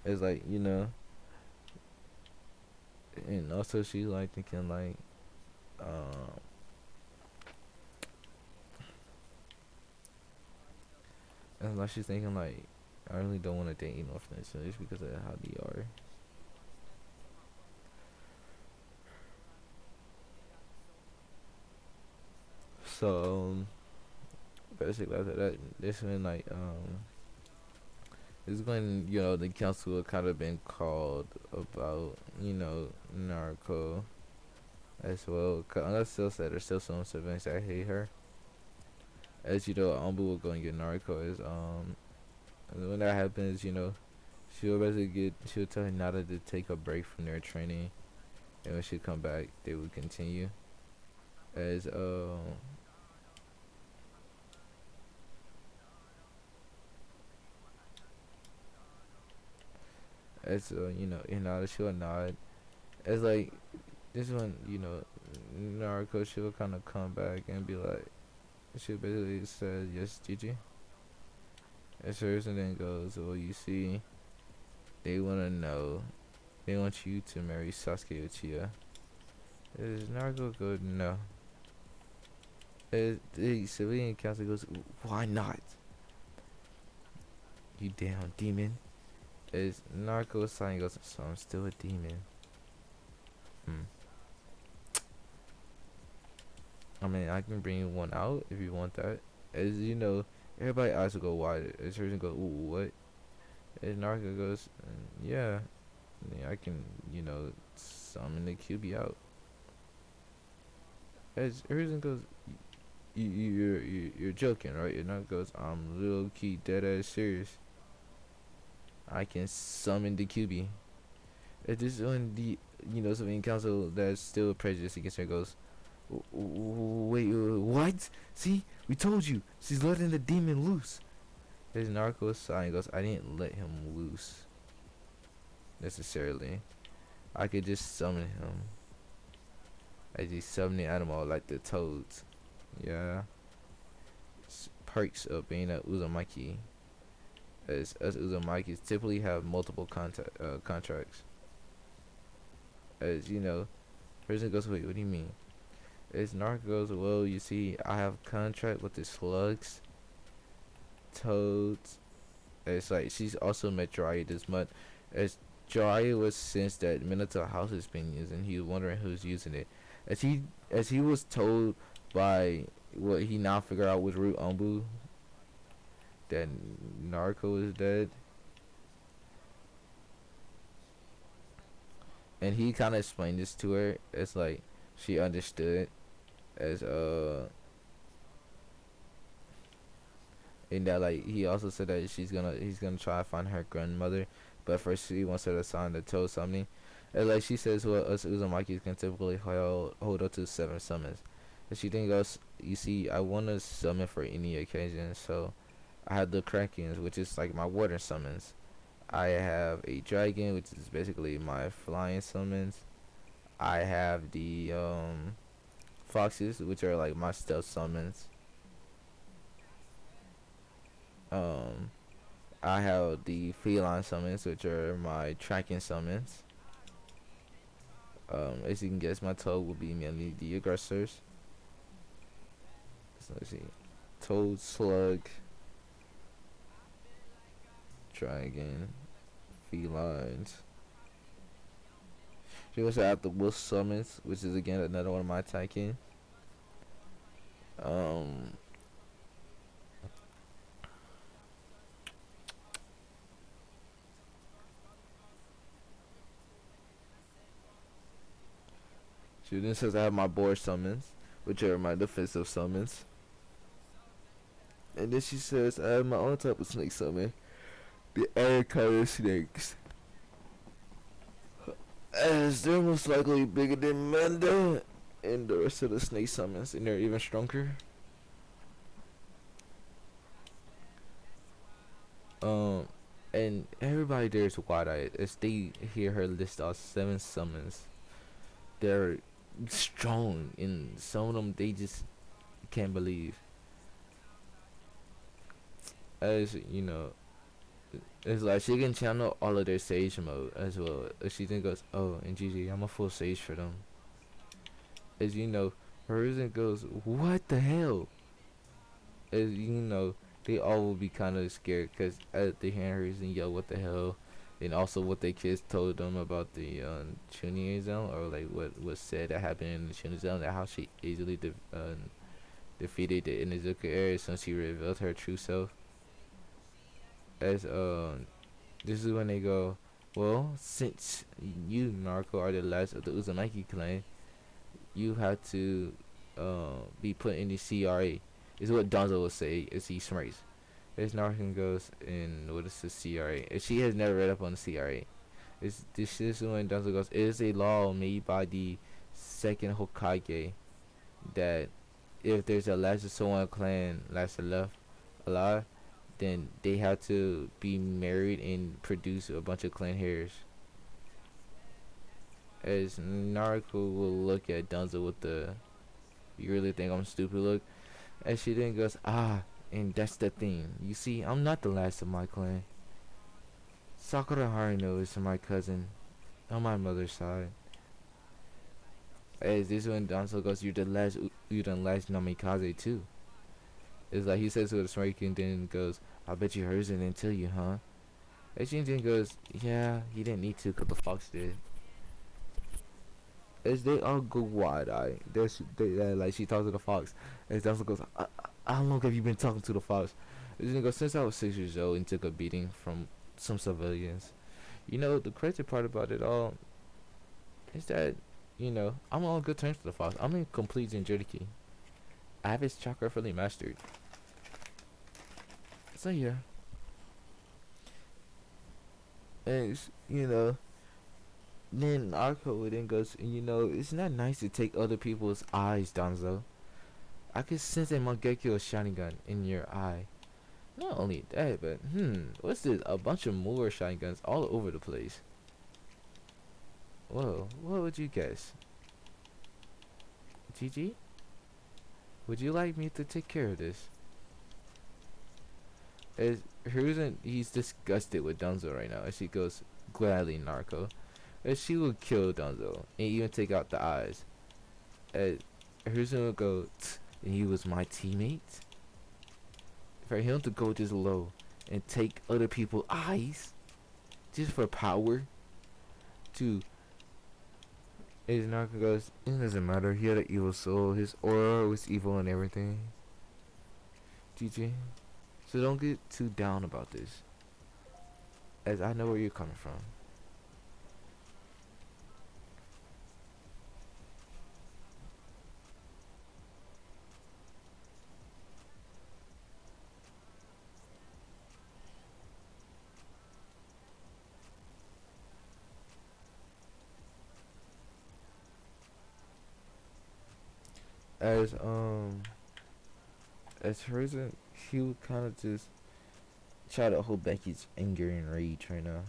it's like and also she's like thinking like um and like she's thinking like I really don't want to date orphans just because of how they are. So basically after that, this when like it's when the council kind of been called about Narco as well. Unless still said there's still some civilians that hate her. As you know, Ambu will go and get Narco. Is and when that happens, she'll basically she'll tell Hinata to take a break from their training, and when she come back, they will continue. As Hinata, she'll nod. As like this one, Naruto, she'll kind of come back and be like, she basically says yes, Gigi. As hers, and then goes, well, you see, they want to know, they want you to marry Sasuke Uchiha. Is Naruto go no? The civilian council goes, why not? You damn demon. Is Naruto sign goes, so I'm still a demon. Hmm. I mean, I can bring one out if you want that. As you know, everybody eyes will go wide. As hers go, ooh, what? As Naruto goes, yeah, I can, summon the QB out. As Horizon goes, you're joking, right? And Naruto goes, I'm low key dead ass serious. I can summon the QB. At this when the civilian council that's still prejudiced against her goes, wait, what? See, we told you, she's letting the demon loose. There's Narco's side goes, I didn't let him loose necessarily. I could just summon him. I just summon the animal like the toads. Yeah. Perks of being a Uzumaki. As us Uzumakis typically have multiple contracts. As person goes, wait, what do you mean? As Narc goes, well, you see, I have contract with the slugs, toads. It's like she's also met Jiraiya this month. As Jiraiya was sensed that Minato house has been used, and he was wondering who's using it. As he was told by what he now figured out was Root Umbu that Naruto is dead, and he kind of explained this to her. It's like she understood as and that like he also said that he's gonna try to find her grandmother, but first he wants her to sign the toe something. And like she says, well, us Uzumakis can typically hold up to 7 summons. And she then goes, you see, I want to summon for any occasion, so I have the Krakens, which is like my water summons. I have a dragon, which is basically my flying summons. I have the foxes, which are like my stealth summons. Um, I have the feline summons, which are my tracking summons. As you can guess, my toad will be mainly the aggressors. So let's see, toad, slug, dragon, felines. She also have the wolf summons, which is again another one of my attacking. Um, she then says I have my boar summons, which are my defensive summons. And then she says I have my own type of snake summon, the air color snakes. As they're most likely bigger than Manda and the rest of the snake summons, and they're even stronger. Um, and everybody there is wide-eyed as they hear her list off 7 summons. They're strong, and some of them they just can't believe. As you know, it's like she can channel all of their sage mode as well. She then goes, "Oh, and GG, I'm a full sage for them." As you know, Horizon goes, "What the hell?" As you know, they all will be kind of scared because they hear Horizon yell, "What the hell?" And also what their kids told them about the chunin zone, or like what was said that happened in the chunin zone, that how she easily defeated the Inuzuka area since she revealed her true self. As this is when they go, well, since you Naruto are the last of the Uzumaki clan, you have to be put in the CRA. Is what Danzo will say as he smirks. As Naruto goes, and what is the CRA? And she has never read up on the CRA. This is when Danzo goes, it is a law made by the second Hokage that if there's a last of someone clan last alive, then they have to be married and produce a bunch of clan heirs. As Naruto will look at Danzo with the "you really think I'm stupid" look, and she then goes, and that's the thing. You see, I'm not the last of my clan. Sakura Haruno is my cousin on my mother's side. As this when Danzo goes, you're the last Namikaze too. It's like he says with a smirk and then goes, I bet you hers didn't tell you, huh? And she then goes, yeah, he didn't need to, cause the fox did. As they all go wide eye, like she talks to the fox. As Danzo goes, how long have you been talking to the fox? And then goes, since I was 6 years old and took a beating from some civilians. You know, the crazy part about it all is that, you know, I'm on good terms with the fox. I'm in complete Jinjuriki. I have his chakra fully mastered. So yeah. And you know, then Naruto then goes, you know, it's not nice to take other people's eyes, Danzo. I can sense a Mangekyo Sharingan in your eye. Not only that, but what's this? A bunch of more Sharingans all over the place. Whoa, what would you guess? GG? Would you like me to take care of this? As he's disgusted with Danzo right now. As she goes, gladly, Naruto. As she will kill Danzo and even take out the eyes. As Hiruzen will go, and he was my teammate. For him to go this low and take other people's eyes, just for power. To his Naruto goes, it doesn't matter. He had an evil soul. His aura was evil and everything. GG. So don't get too down about this, as I know where you're coming from. As as Horizon, he would kind of just try to hold back his anger and rage right now.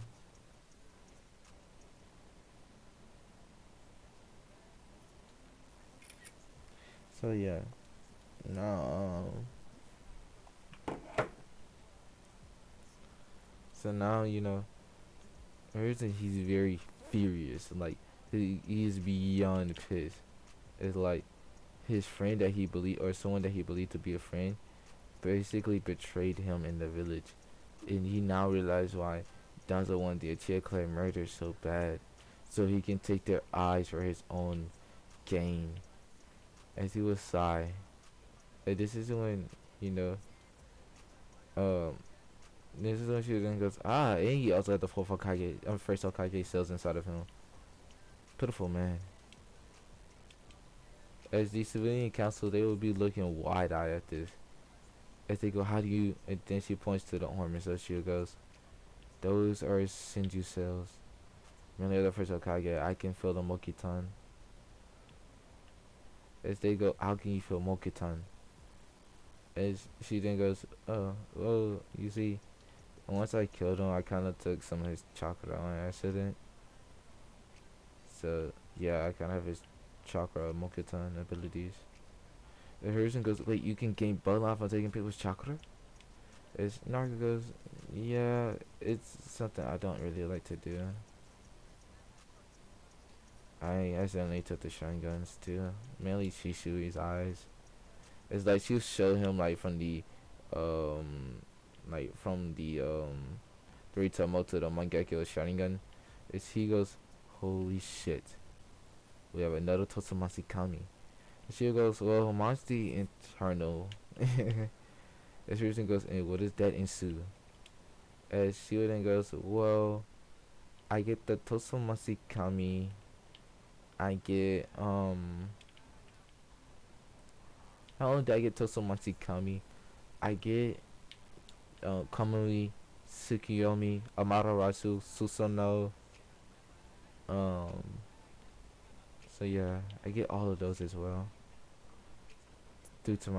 So yeah, now so now Horizon, he's very furious. Like he is beyond pissed. It's like his friend that he believed, or someone that he believed to be a friend, basically betrayed him in the village, and he now realized why Danzo wanted the Achia clan murder so bad, so he can take their eyes for his own gain. As he would sigh, and this is when you know, um, this is when she then goes, and he also had the fourth Hokage, first Hokage cells inside of him. Pitiful man. As the civilian council, they will be looking wide-eyed at this. As they go, how do you? And then she points to the armor, so she goes, those are Senju cells. Merely the first Hokage, I can feel the Mokitan. As they go, how can you feel Mokitan? As she then goes, oh, well, you see, once I killed him, I kind of took some of his chakra on accident. So, yeah, I kind of have his chakra Mokitan abilities. And Hiruzen goes, wait, you can gain blood life on taking people's chakra? As Naruto goes, yeah, it's something I don't really like to do. I accidentally took the Sharingans too. Mainly Shishui's eyes. It's like she'll show him um from the Ritamoto the Mangekyo Sharingan. Is he goes, holy shit. We have another Totsumasi Kami. And she goes, well, mine's the internal. As Ryuzen goes, and what does that ensue? As she then goes, well, I get the Totsumasi Kami. I get not only do I get Totsumasi Kami, I get Kamui, Tsukiyomi, Amaterasu, Susanoo. Um, so yeah, I get all of those as well. Due to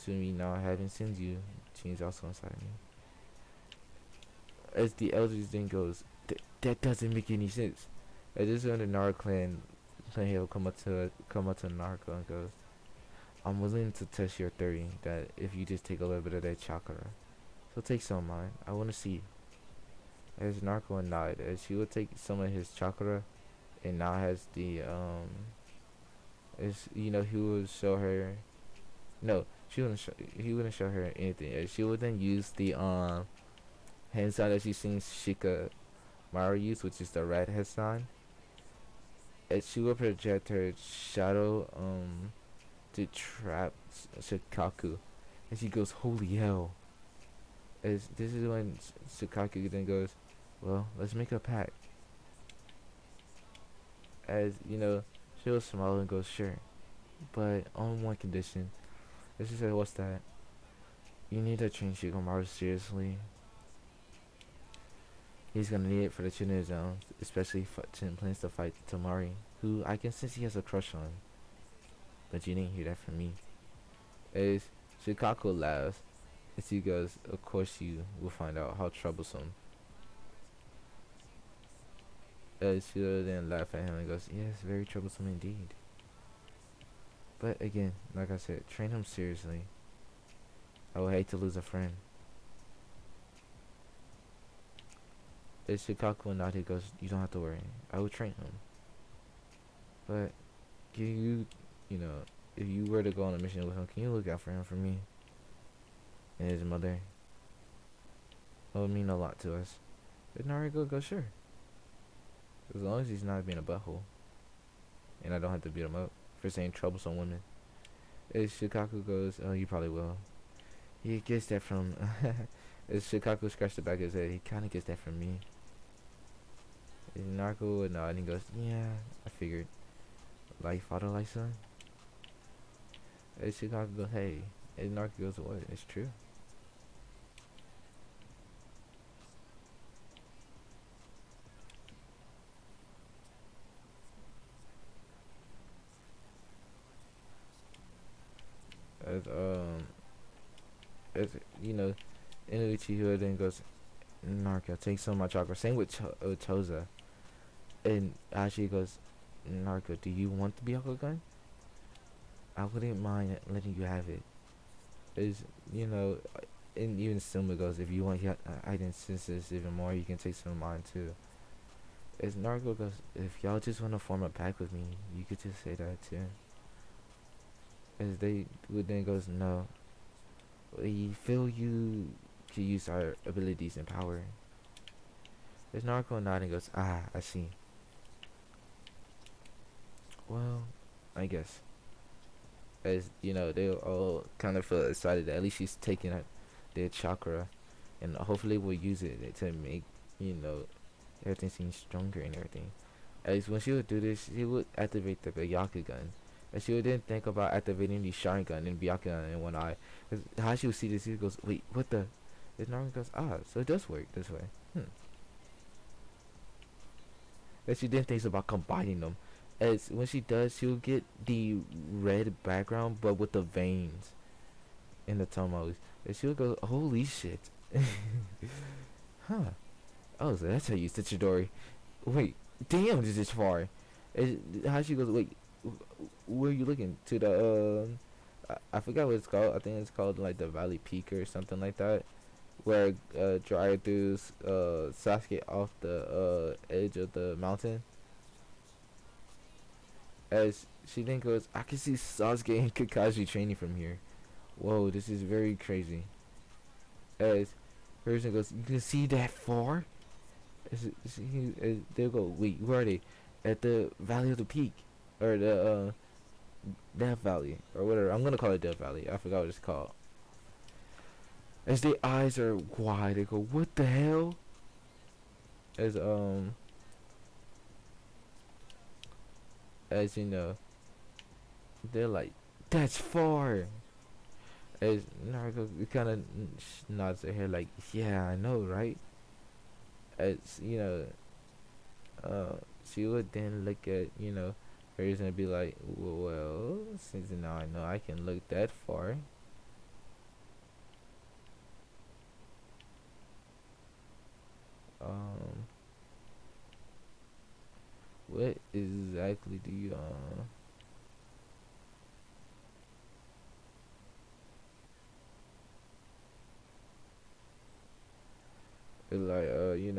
me now having Senju, genes also inside me. As the elders then goes, that doesn't make any sense. As this is when the Naruto clan he'll come up to Naruto and goes, I'm willing to test your theory that if you just take a little bit of that chakra. So take some of mine. I want to see. As Naruto nod, as she would take some of his chakra, and now has the as he would show her. No, he wouldn't show her anything. As she would then use the hand sign that she sings Shikamaru use, which is the red head sign. As she would project her shadow to trap Shikaku, and she goes, holy hell. As this is when Shikaku then goes, well, let's make a pact. As she'll smile and goes, sure, but on one condition. As she said, what's that? You need to train Shikamaru seriously. He's gonna need it for the Chunin zone, especially if Chin plans to fight Tamari, who I can sense he has a crush on. But you didn't hear that from me. As Shikaku laughs, as he goes, of course you will find out how troublesome. As she then laughs at him and goes, yes, very troublesome indeed. But again, like I said, train him seriously. I would hate to lose a friend. As Shikaku and Nadi goes, you don't have to worry. I will train him. But can if you were to go on a mission with him, can you look out for him for me? And his mother. That would mean a lot to us. And Naruto goes, sure. As long as he's not being a butthole. And I don't have to beat him up for saying troublesome women. And Shikaku goes, oh, you probably will. He gets that from... As Shikaku scratched the back of his head, he kind of gets that from me. And Naruto would nod and he goes, yeah, I figured. Like father, like son. And Shikaku goes, hey. And Naruto goes, what? It's true. As as you know, Inuichi Hua then goes, Naruto, take some of my chakra. Same with Toza. And Ashi goes, Naruto, do you want the Byakugan? I wouldn't mind letting you have it. Is you know, and even Suma goes, if you want hidden senses even more, you can take some of mine too. As Naruto goes, if y'all just want to form a pack with me, you could just say that too. As they would then goes, no, we feel you can use our abilities and power. As Naruto nods and goes, ah, I see. Well, I guess. As you know, they all kind of feel excited that at least she's taking their chakra, and hopefully we'll use it to make you know everything seem stronger and everything. As when she would do this, she would activate the Byakugan, and she would then think about activating the Sharingan and Byakugan in one eye. Cause how she would see this, she goes, wait, what the? And Naruto goes, ah, so it does work this way. And she then thinks about combining them. As when she does, she'll get the red background, but with the veins in the tomos. And she'll go, holy shit. Huh. Oh, so that's how you stitch your Chidori. Wait, damn, this is far. How she goes, wait, where are you looking? To the, I forgot what it's called. I think it's called, like, the Valley Peak or something like that. Where, Jiraiya threw, Sasuke off the, edge of the mountain. As she then goes, I can see Sasuke and Kakashi training from here. Whoa, this is very crazy. As person goes, you can see that far? They'll go, wait, where are they? At the Valley of the Peak. Or the, Death Valley. Or whatever. I'm gonna call it Death Valley. I forgot what it's called. As their eyes are wide, they go, what the hell? As, as you know, they're like, that's far. As Naruto kind of nods her head like, yeah, I know, right? As you know, she would then look at hers and be like, well, since now I know I can look that far. Um, what exactly do you like you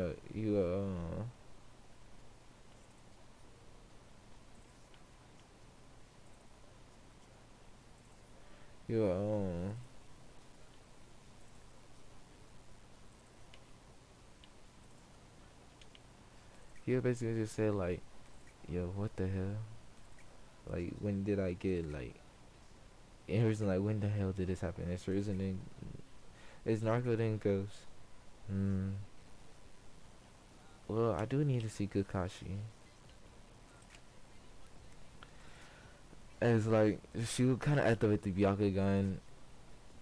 he basically just said like, yo, what the hell? Like, when did I get like? And he was like, when the hell did this happen? It's reason then, it's Naruto then goes, well, I do need to see Kakashi. As like she would kind of activate the Byakugan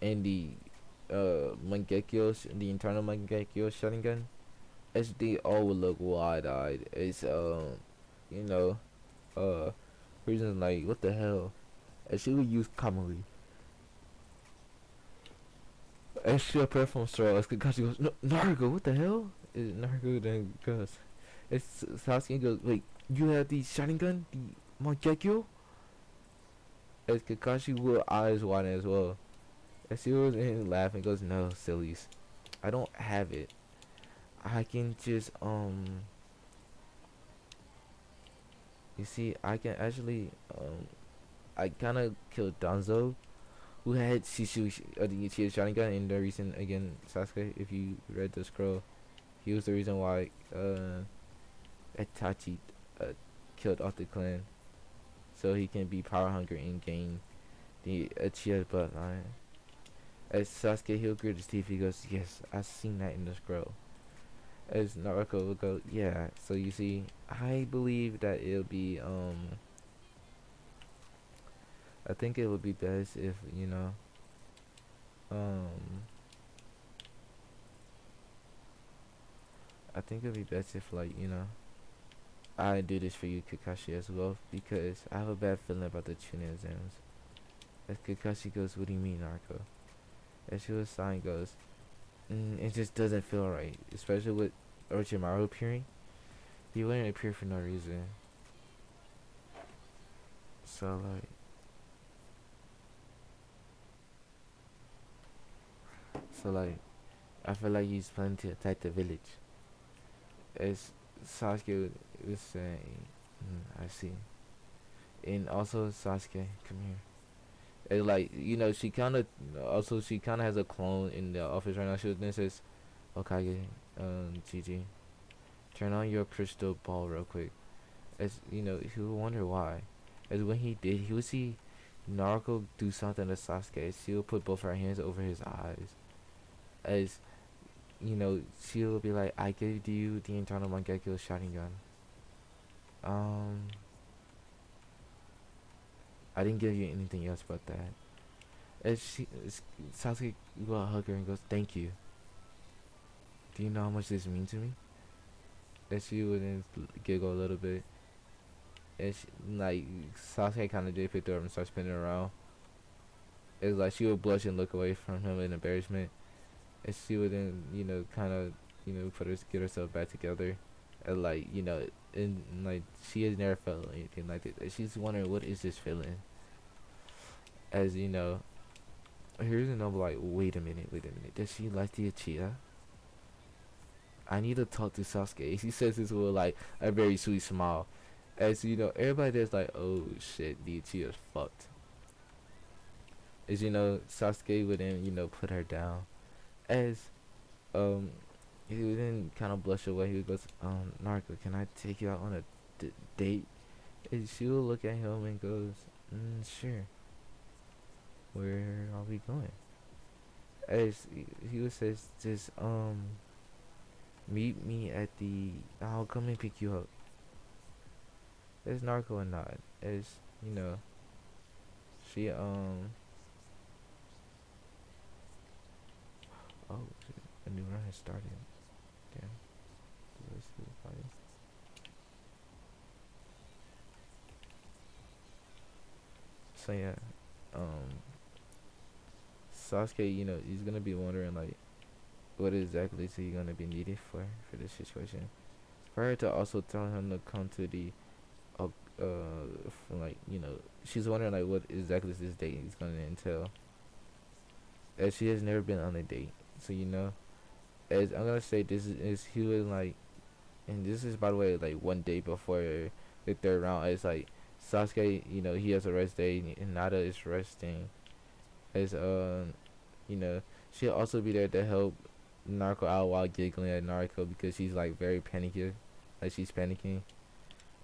and the Mangekyo, the internal Mangekyo Sharingan. As they all would look wide-eyed. It's you know, reasons like, what the hell? And she would use Kamui. And she'll prepare from straw. As Kakashi goes, no, Naruto, what the hell? And Naruto then goes, it's Sasuke goes, wait, you have the Sharingan, the Mangekyo? As Kakashi with eyes wide as well. And she was in laughing goes, no, sillies. I don't have it. I can just you see, I can actually I kinda killed Danzo, who had Shishu the Sharingan in the recent again Sasuke, if you read the scroll. He was the reason why Itachi uh, killed off the clan, so he can be power hungry and gain the Uchiha bloodline. As Sasuke, he'll grit his teeth. He goes, "Yes, I seen that in the scroll." As Naruto will go, "Yeah." So you see, I believe that it'll be I think it would be best if um I think it'd be best if I do this for you, Kakashi, as well, because I have a bad feeling about the chunin exams. As Kakashi goes, "What do you mean, Naruto?" As Shiwasai goes, "It just doesn't feel right, especially with Orochimaru appearing. He wouldn't appear for no reason." So like, I feel like he's planning to attack the village. As Sasuke was saying, I see. And also Sasuke, come here. And like, she kind of has a clone in the office right now. She then says, "Okage, Gigi, turn on your crystal ball real quick." As he would wonder why. As when he did, he would see Naruto do something to Sasuke. She would put both her hands over his eyes. As she will be like, "I gave you the internal Mangekyo Sharingan. Um, I didn't give you anything else but that." As Sasuke will hug her and goes, "Thank you. Do you know how much this means to me?" And she would then giggle a little bit. And like, Sasuke kind of did pick her up and start spinning around. It's like she would blush and look away from him in embarrassment. And she would then, kind of, get herself back together. And like, and like, she has never felt anything like this. She's wondering, what is this feeling? As here's another like, wait a minute. Does she like the Uchiha? I need to talk to Sasuke. He says this with like a very sweet smile. As everybody there's like, oh shit, the Uchiha's fucked. As Sasuke would then, put her down. As um he would then kind of blush away. He goes, "Naruto, can I take you out on a date?" And she will look at him and goes, "Sure. Where are we going?" As he would says, "Just meet me at the. I'll come and pick you up." As Naruto and nod. As she oh shit, a new run has started. Damn. Let's do the party. So yeah, Sasuke, he's gonna be wondering like, what exactly is he gonna be needed for this situation. For her to also tell him to come to the, uh, from like she's wondering like what exactly is this date is gonna entail. As she has never been on a date, so as I'm gonna say is he was like, and this is by the way like one day before the third round. It's like Sasuke, he has a rest day and Nada is resting. As she'll also be there to help Narco out while giggling at Narco because she's like very panicky, like she's panicking.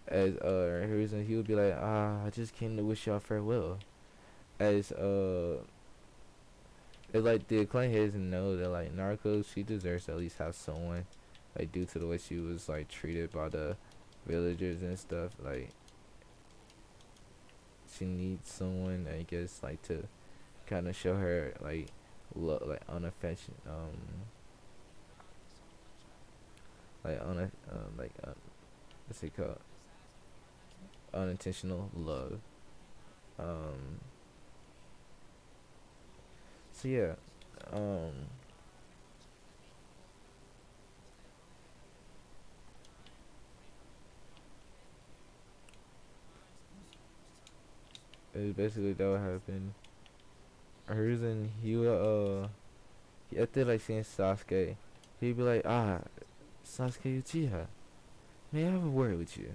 As her reason he would be like, I just came to wish y'all farewell. As it's like the clan heads know that like Narco, she deserves to at least have someone, like due to the way she was like treated by the villagers and stuff. Like she needs someone, I guess, like to kind of show her like love, like unaffection, like on a like what's it called, unintentional love. Um, so yeah, um, it's basically that what happened. Hers and he would after like seeing Sasuke, he'd be like, Sasuke Uchiha, may I have a word with you?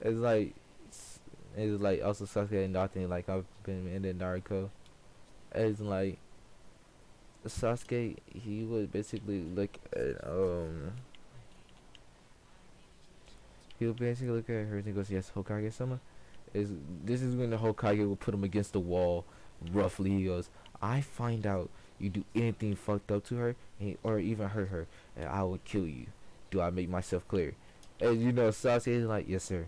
It's like also Sasuke and nothing like I've been in the Naruto. It's like Sasuke, he would basically look at He'll basically look at her and goes, "Yes, Hokage-sama." Is this is when the Hokage will put him against the wall, roughly. He goes, "I find out you do anything fucked up to her, or even hurt her, and I will kill you. Do I make myself clear?" And you know, Sasuke is like, "Yes, sir."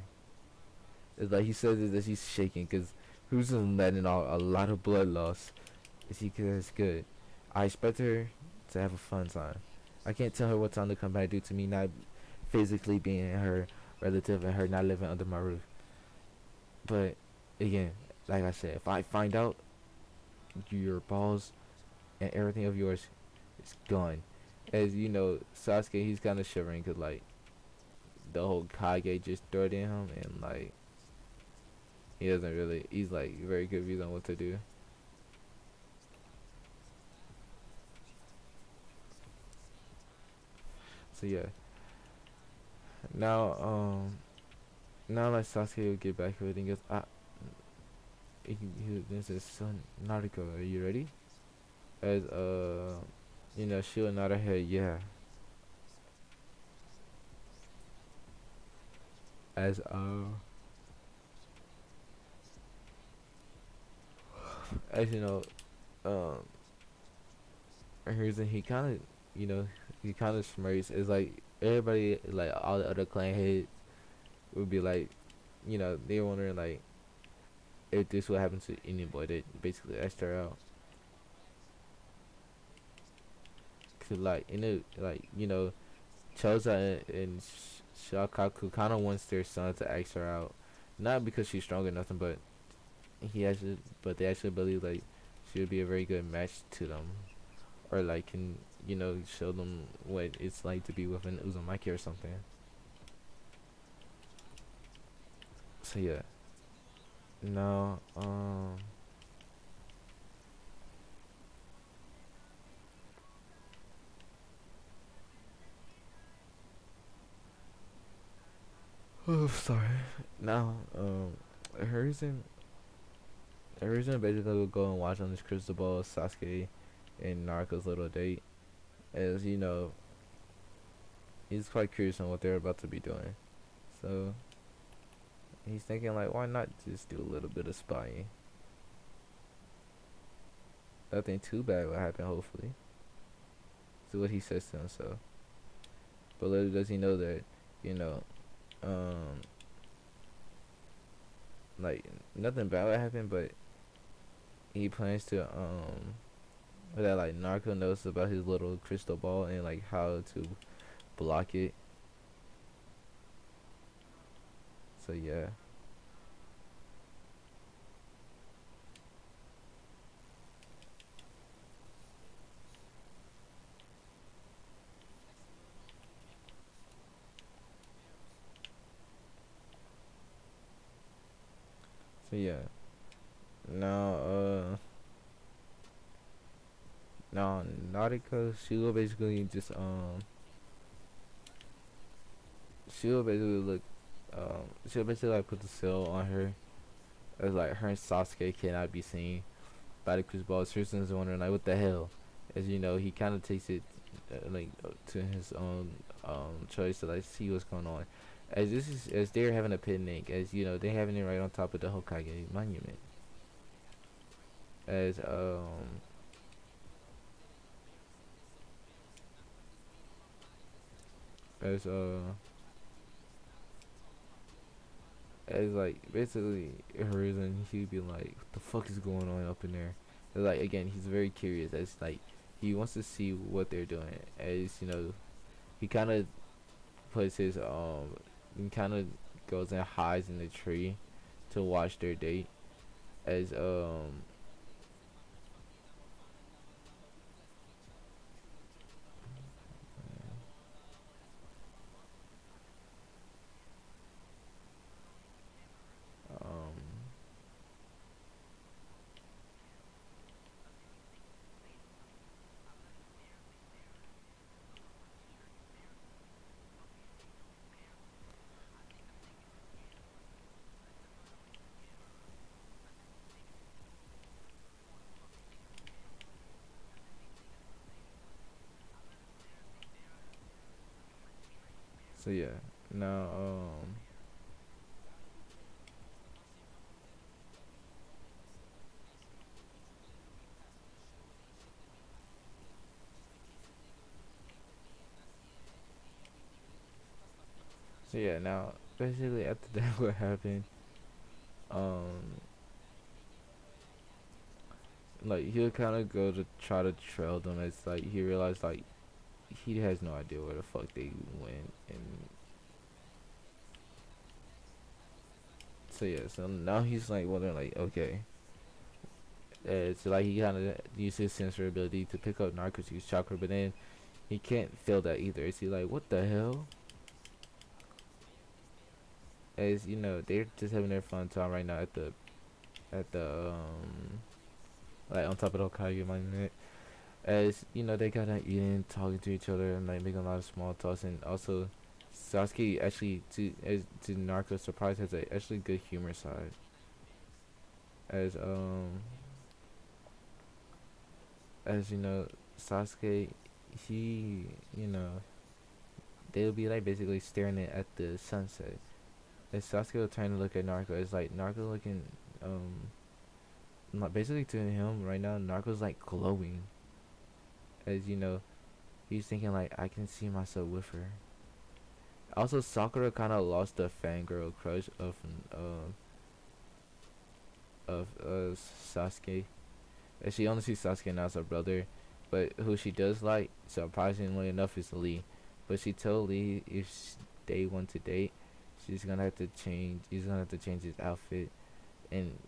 It's like he says it as he's shaking, cause who's just letting out a lot of blood loss. Is he? Cause it's good. I expect her to have a fun time. I can't tell her what time to come back due to me not physically being her relative and her not living under my roof. But again, like I said, if I find out your balls and everything of yours is gone. As you know, Sasuke, he's kind of shivering because like the whole Kage just threatened him, and like he doesn't really. He's like very confused on what to do. So yeah, now now like Sasuke will get back to it and goes, ah, this is son Naruto. Are you ready? As you know, she'll nod her head, yeah. As as you know, um, here's and he kind of, you know, he kind of smirks. It's like everybody, like all the other clan heads, would be like, you know, they're wondering like if this would happen to any boy that basically asked her out. Cause like in it, like you know, Choza and Shakaku kind of wants their son to ask her out, not because she's strong or nothing, but but they actually believe like she would be a very good match to them, or like can you know show them what it's like to be with an Uzumaki or something. So yeah, no, oh sorry. Now, Harrison, Harrison basically will go and watch on this crystal ball Sasuke and Naruto's little date, as you know, he's quite curious on what they're about to be doing. So he's thinking like, why not just do a little bit of spying? Nothing too bad will happen, hopefully. Is what he says to himself. But little does he know that, you know, um, like nothing bad will happen, but he plans to that like Narco knows about his little crystal ball and like how to block it. So yeah, so yeah. Now now Nautica, she will basically just she'll basically look she'll basically like put the seal on her as like her and Sasuke cannot be seen by the Crucible. Tristan's wondering like what the hell, as you know he kind of takes it to his own choice to like see what's going on. As this is as they're having a picnic, as you know they're having it right on top of the Hokage monument. As as as like basically her reason he'd be like, what the fuck is going on up in there? And, like again, he's very curious. As like he wants to see what they're doing. As you know, he kind of puts his he kind of goes and hides in the tree to watch their date. As um so yeah. Now So yeah, now basically after that, what happened? Um, like he'll kind of go to try to trail them. It's like he realized like he has no idea where the fuck they went, and so yeah. So now he's like wondering like, okay, it's like he kind of used his sensory ability to pick up Narco's chakra, but then he can't feel that either. Is he like, what the hell? As you know, they're just having their fun time right now at the like on top of the Hokage monument. As you know, they kind of eating, talking to each other, and like making a lot of small talks. And also, Sasuke actually, to Naruto's surprise, has a actually good humor side. As as you know, Sasuke, he you know they'll be like basically staring at the sunset. As Sasuke will turn to look at Naruto, it's like Naruto looking not basically to him right now. Naruto's like glowing. As you know, he's thinking like I can see myself with her. Also, Sakura kind of lost the fangirl crush of Sasuke. And she only sees Sasuke now as her brother, but who she does like, surprisingly enough, is Lee. But she told Lee if they want to date, she's gonna have to change. He's gonna have to change his outfit, and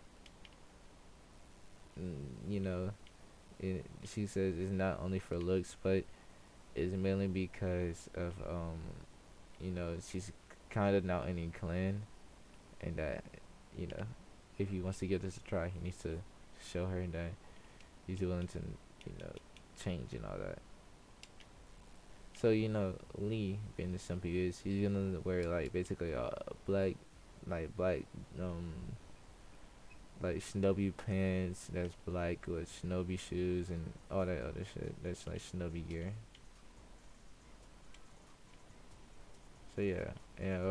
you know, she says it's not only for looks, but it's mainly because of she's kind of now in a clan, and that you know if he wants to give this a try, he needs to show her that he's willing to know change and all that. So Lee, being the simp he is, he's gonna wear like basically black, like black um like shinobi pants that's black with shinobi shoes and all that other shit that's like shinobi gear. So yeah, and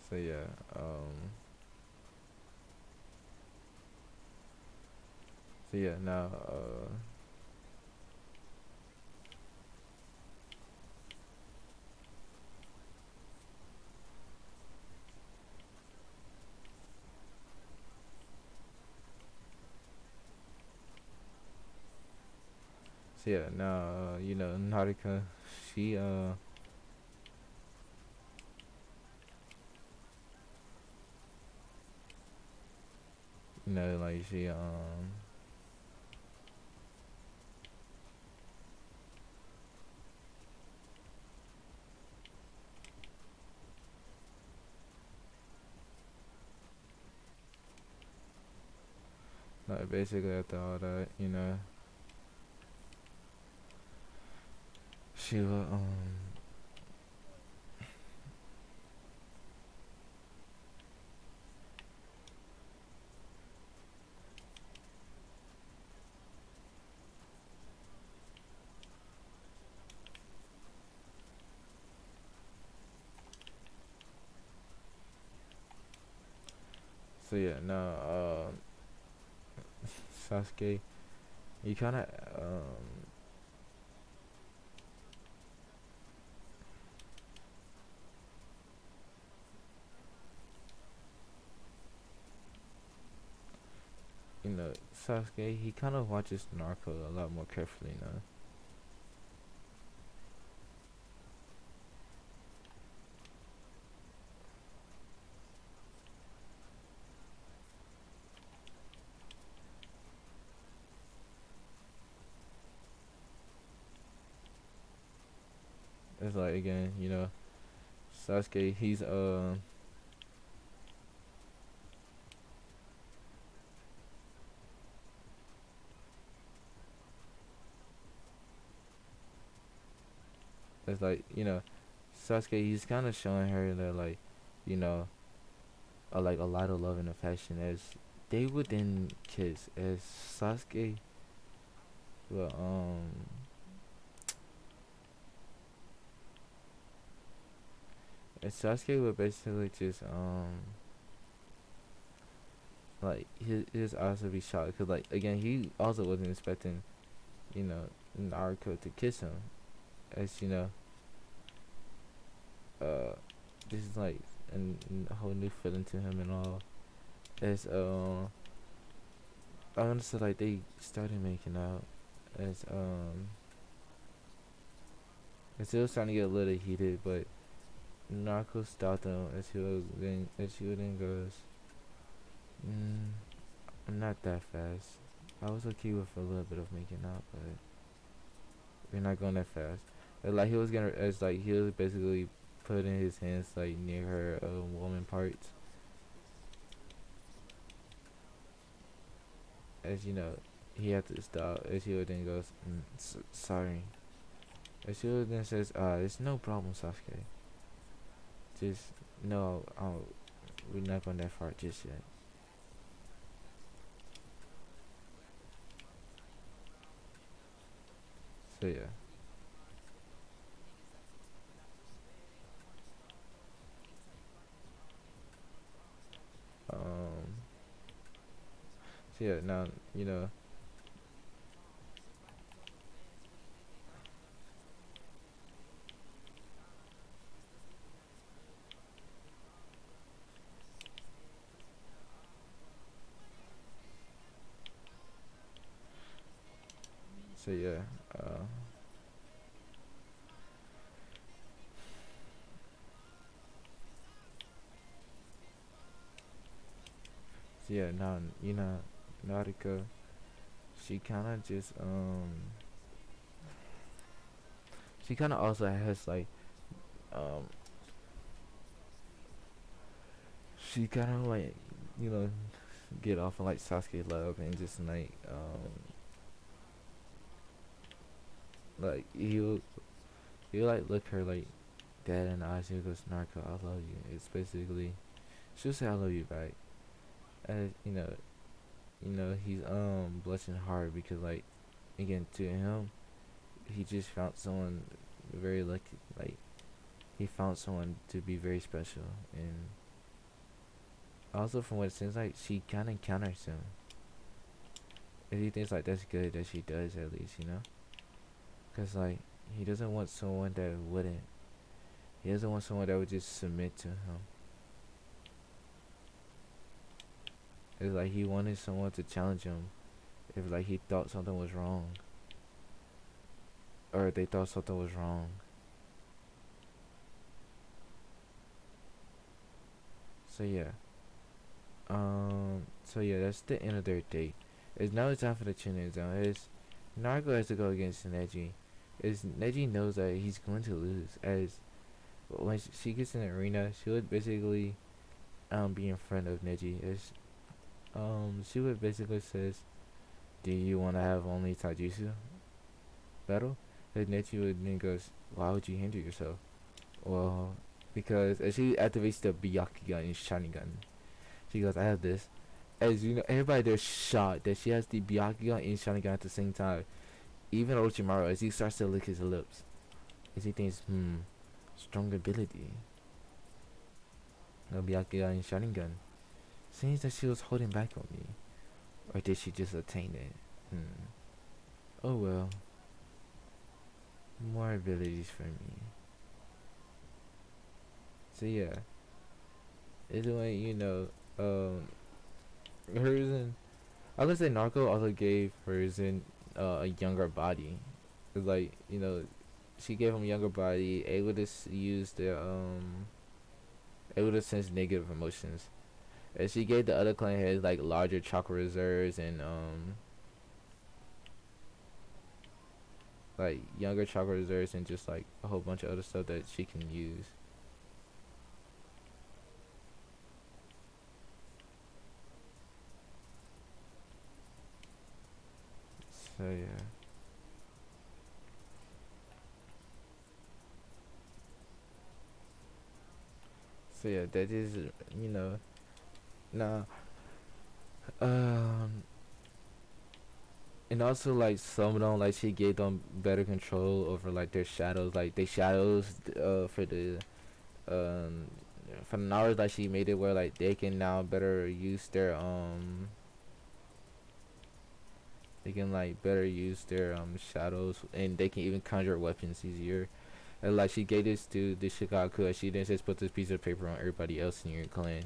so yeah, so yeah now so yeah now Narika, she like she like basically after all that she will so yeah now Sasuke, you kind of Sasuke, he kind of watches Naruto a lot more carefully now. It's like again, Sasuke, he's it's like Sasuke, he's kind of showing her that like, you know, like a lot of love and affection as they wouldn't kiss as Sasuke, well as Sasuke would basically just like his eyes would be shocked because like again he also wasn't expecting you know Naruto to kiss him, as you know uh this is like a whole new feeling to him and all. As I want to say like they started making out as as it was starting to get a little heated, but Naruto stopped him as he then goes, mm, I'm not that fast. I was okay with a little bit of making out, but we're not going that fast. And, like he was gonna, as like he was basically putting his hands like near her woman parts, as you know, he had to stop. As he then goes, sorry. As he then says, it's no problem, Sasuke. Just no, we're not going that far just yet. So yeah, um, so yeah, now you know, so yeah, uh, so yeah, now you know, Naruto, she kind of just she kind of also has like um she kind of like you know get off on like Sasuke love and just like he'll like look her like dead in the eyes and he goes Narco I love you. It's basically she'll say I love you back. And you know he's blushing hard because like again to him he just found someone very lucky, like he found someone to be very special. And also from what it seems like she kind of counters him, and he thinks like that's good that she does at least, you know, because like he doesn't want someone that wouldn't, he doesn't want someone that would just submit to him. It's like he wanted someone to challenge him if like he thought something was wrong or they thought something was wrong. So yeah, so yeah, that's the end of their date. It's now time for the chunin zone. It's Naruto has to go against Neji. Is Neji knows that he's going to lose, as when she gets in the arena, she would basically be in front of Neji. As she would basically says, "Do you want to have only Taijutsu battle?" And Neji would then goes, "Why would you hinder yourself?" Well, because as she activates the Byakugan and Sharingan, she goes, "I have this." As you know, everybody there's shocked that she has the Byakugan and Sharingan at the same time. Even Orochimaru, as he starts to lick his lips, as he thinks, strong ability. No Byakugan and Sharingan. Seems that she was holding back on me. Or did she just attain it? Oh well. More abilities for me. So yeah. It's when, you know, hers and I would say Narco also gave hers in a younger body. It's like, you know, she gave him a younger body, able to use the able to sense negative emotions. And she gave the other clan heads like larger chakra reserves and like younger chakra reserves and just like a whole bunch of other stuff that she can use. So yeah. So yeah, that is you know now um and also like some of them like she gave them better control over like their shadows, like they shadows for the um for the Naruto, like she made it where like they can now better use their they can like better use their shadows, and they can even conjure weapons easier. And like she gave this to the Shikaku, and she then just put this piece of paper on everybody else in your clan.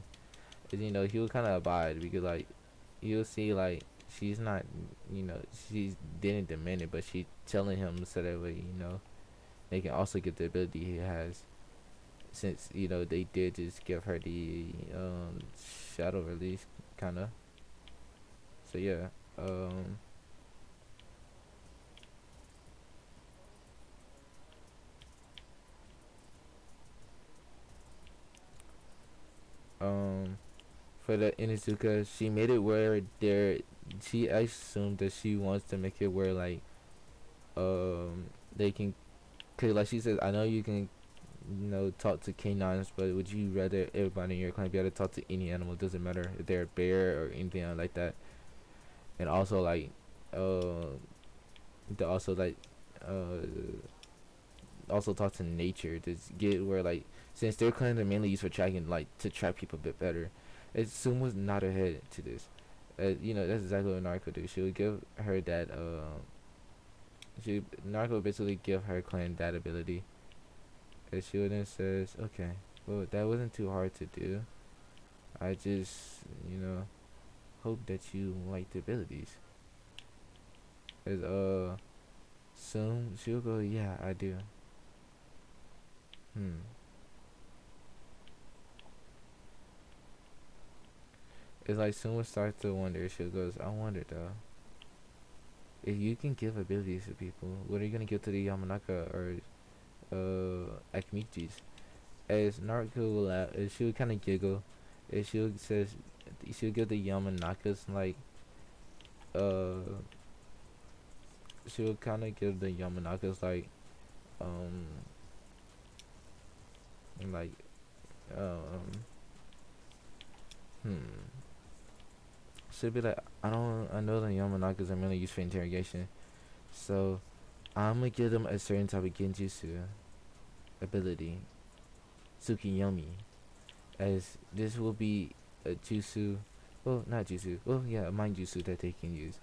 And you know he would kind of abide because like you'll see like she's not, you know, she didn't demand it, but she telling him so that way, you know, they can also get the ability he has. Since you know they did just give her the shadow release, kind of. So yeah, um, um, for the Inizuka, she made it where there. She I assumed that she wants to make it where like they can, cause like she says, I know you can, you know, talk to canines, but would you rather everybody in your clan be able to talk to any animal? Doesn't matter if they're a bear or anything like that. And also like, uh, to also like, uh, also talk to nature to get where like since their clans are mainly used for tracking, like to track people a bit better. Sumo's not ahead to this. You know that's exactly what Narco do. She would give her that. She Narco would basically give her clan that ability. And she would then says, okay, well that wasn't too hard to do. I just, you know, hope that you like the abilities. As soon she'll go, yeah, I do. Hmm. It's like someone starts to wonder. She goes, I wonder though, if you can give abilities to people, what are you gonna give to the Yamanaka or Akimichis? As Naruto will laugh, she would kind of giggle, and she would says she would give the Yamanakas like uh she would kind of give the Yamanakas um like um hmm she'd be like, I know the Yamanakas are mainly used for interrogation, so I'm gonna give them a certain type of genjutsu ability, Tsukiyomi, as this will be a jutsu, well, not jutsu, well, yeah, a mind jutsu that they can use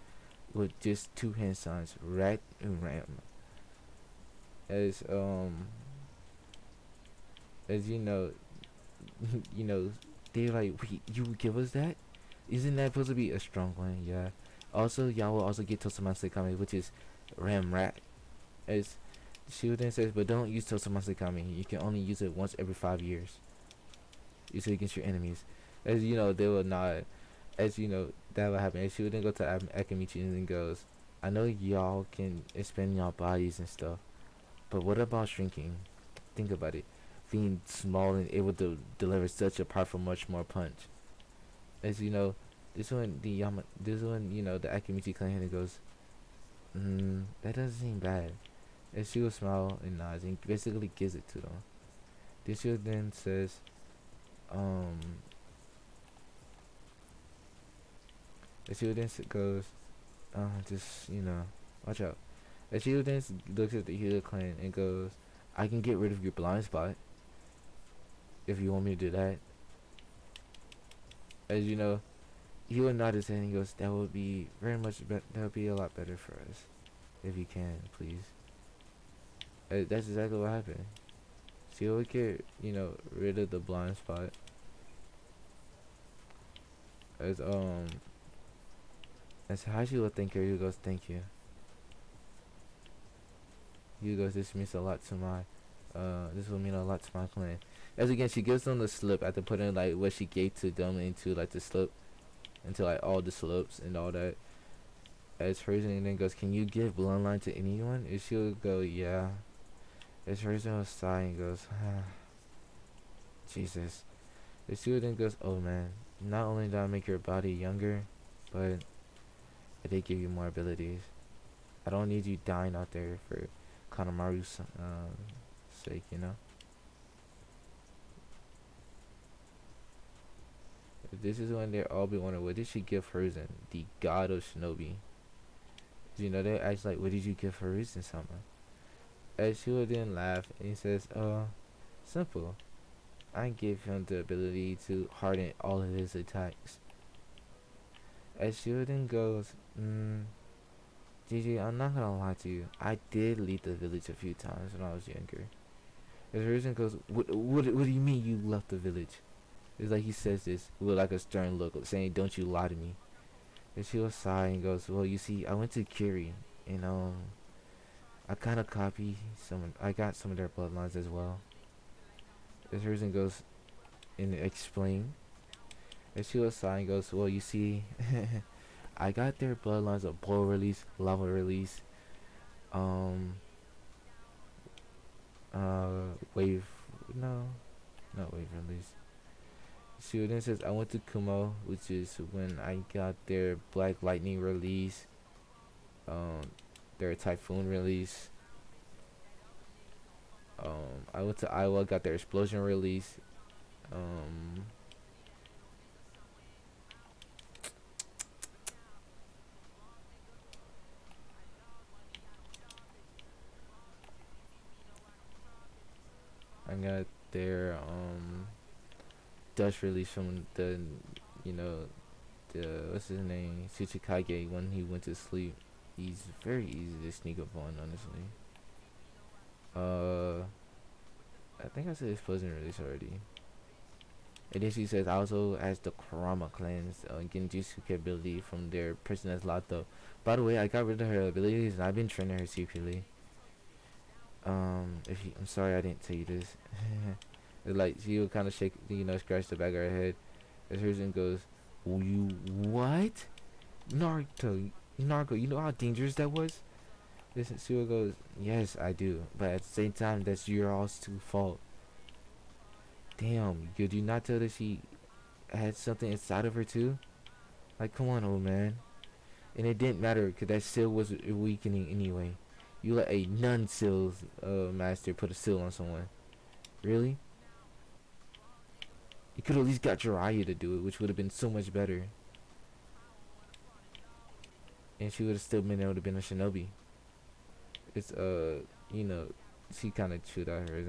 with just two hand signs, rat and ram. As as you know, you know, they're like, wait, you would give us that? Isn't that supposed to be a strong one? Yeah. Also, y'all will also get Tosamase Kami, which is ram rat. As Shuden says, but don't use Tosamase Kami. You can only use it once every 5 years. Use it against your enemies. As you know, they will not. As you know, that will happen. And she would then go to Akamichi and then goes, I know y'all can expand y'all bodies and stuff, but what about shrinking? Think about it. Being small and able to deliver such a powerful, much more punch. As you know, this one, you know, the Akamichi clan and goes, that doesn't seem bad. And she will smile and nods and basically gives it to them. This one then says, um, and she then goes, just, you know, watch out. And she then looks at the Hila clan and goes, I can get rid of your blind spot if you want me to do that. As you know, he would nod his head and goes, that would be very much that would be a lot better for us. If you can, please. That's exactly what happened. She would get, you know, rid of the blind spot. As as Hashi would thank her, he goes, thank you. He goes, this means a lot to my this will mean a lot to my clan. As again, she gives them the slip after putting like what she gave to them into like the slip, into like all the slips and all that. As Herzen then goes, can you give bloodline to anyone? And she'll go, yeah. As Herzen will sigh and goes, ah, Jesus. And she then goes, oh man, not only do I make your body younger, but I did give you more abilities. I don't need you dying out there for Kanemaru's sake, you know? This is when they all be wondering, what did she give Herzen, the god of shinobi? You know, they ask like, what did you give Herzen sama? And she would then laugh and he says, simple. I give him the ability to harden all of his attacks. As Shooting goes, GG, I'm not gonna lie to you. I did leave the village a few times when I was younger. As Risen goes, what do you mean you left the village? It's like he says this with like a stern look, saying, "Don't you lie to me." And she will sigh and goes, "Well, you see, I went to Curie, and I kind of copy some. I got some of their bloodlines as well." As Risen goes and explain, and she will sigh and goes, "Well, you see, I got their bloodlines of blow release, lava release, um, wave, no, not wave release." She then says, "I went to Kumo, which is when I got their Black Lightning release, um, their Typhoon release. I went to Iowa, got their Explosion release. Um, I got their Dutch release from the, you know, the what's his name, Tsuchikage when he went to sleep. He's very easy to sneak up on, honestly. Uh, I think I said Explosion release already." And then she says, "I also has the Kurama clan's Genjutsu capability from their person that's locked up. By the way, I got rid of her abilities and I've been training her secretly. If you, I'm sorry I didn't tell you this." It's like she would kind of shake, scratch the back of her head as Hiruzen goes, "You what? Naruto, Naruto, you know how dangerous that was?" This Suo goes, "Yes, I do, but at the same time, that's your all's two fault. Damn, could you not tell that she had something inside of her too? Like, come on, old man." And it didn't matter because that seal was weakening anyway. You let a non-seals master put a seal on someone. Really? You could at least got Jiraiya to do it, which would have been so much better. And she would have still been able to be a shinobi. It's you know, she kind of chewed out hers.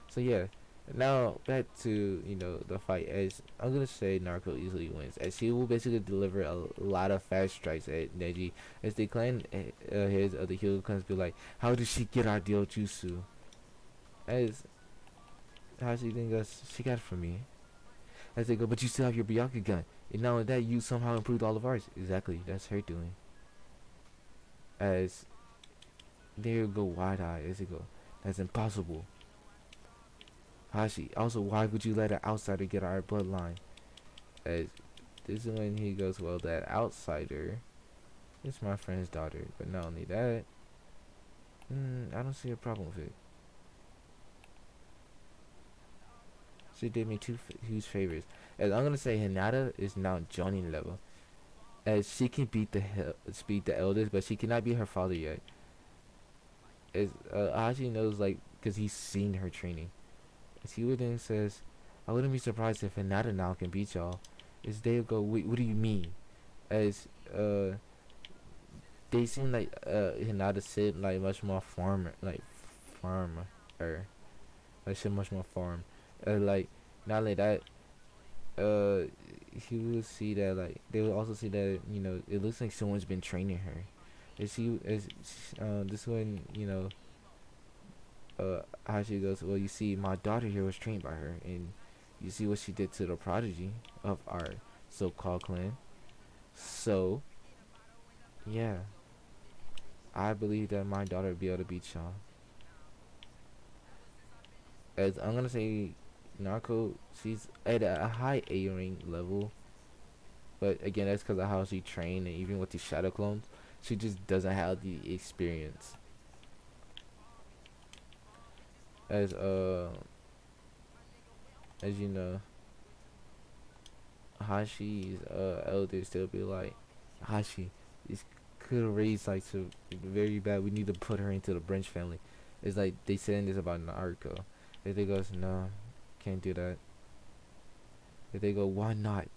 So yeah, now back to the fight. As I'm gonna say, Narco easily wins, as he will basically deliver a lot of fast strikes at Neji. As they claim his other heel comes be like, "How did she get our deal jutsu?" As how she then goes, "She got it from me." As they go, "But you still have your Byakugan, and now that you somehow improved all of ours." Exactly, that's her doing. As there you go, wide eye. As they go, "That's impossible." Hashi, also, why would you let an outsider get our bloodline? As this is when he goes, "Well, that outsider is my friend's daughter, but not only that, I don't see a problem with it. She did me two huge favors." As I'm gonna say, Hinata is now Jonin level, as she can beat the eldest, but she cannot beat her father yet. As Hashi knows, like, because he's seen her training. As he then says, "I wouldn't be surprised if Hinata now can beat y'all." As they go, "Wait, what do you mean?" As they seem like Hinata said like much more farmer, or like shit much more farm. Like not like that. He will see that like they will also see that it looks like someone's been training her. As this one how she goes, "Well, you see, my daughter here was trained by her, and you see what she did to the prodigy of our so-called clan. So, yeah, I believe that my daughter will be able to beat y'all." As I'm gonna say, Narco, she's at a high A rank level, but again, that's because of how she trained, and even with the shadow clones, she just doesn't have the experience. As as you know, Hashi's elders still be like, "Hashi, this could raise like so very bad. We need to put her into the branch family." It's like they saying this about Naruto. If they goes, "No, can't do that." If they go, "Why not?"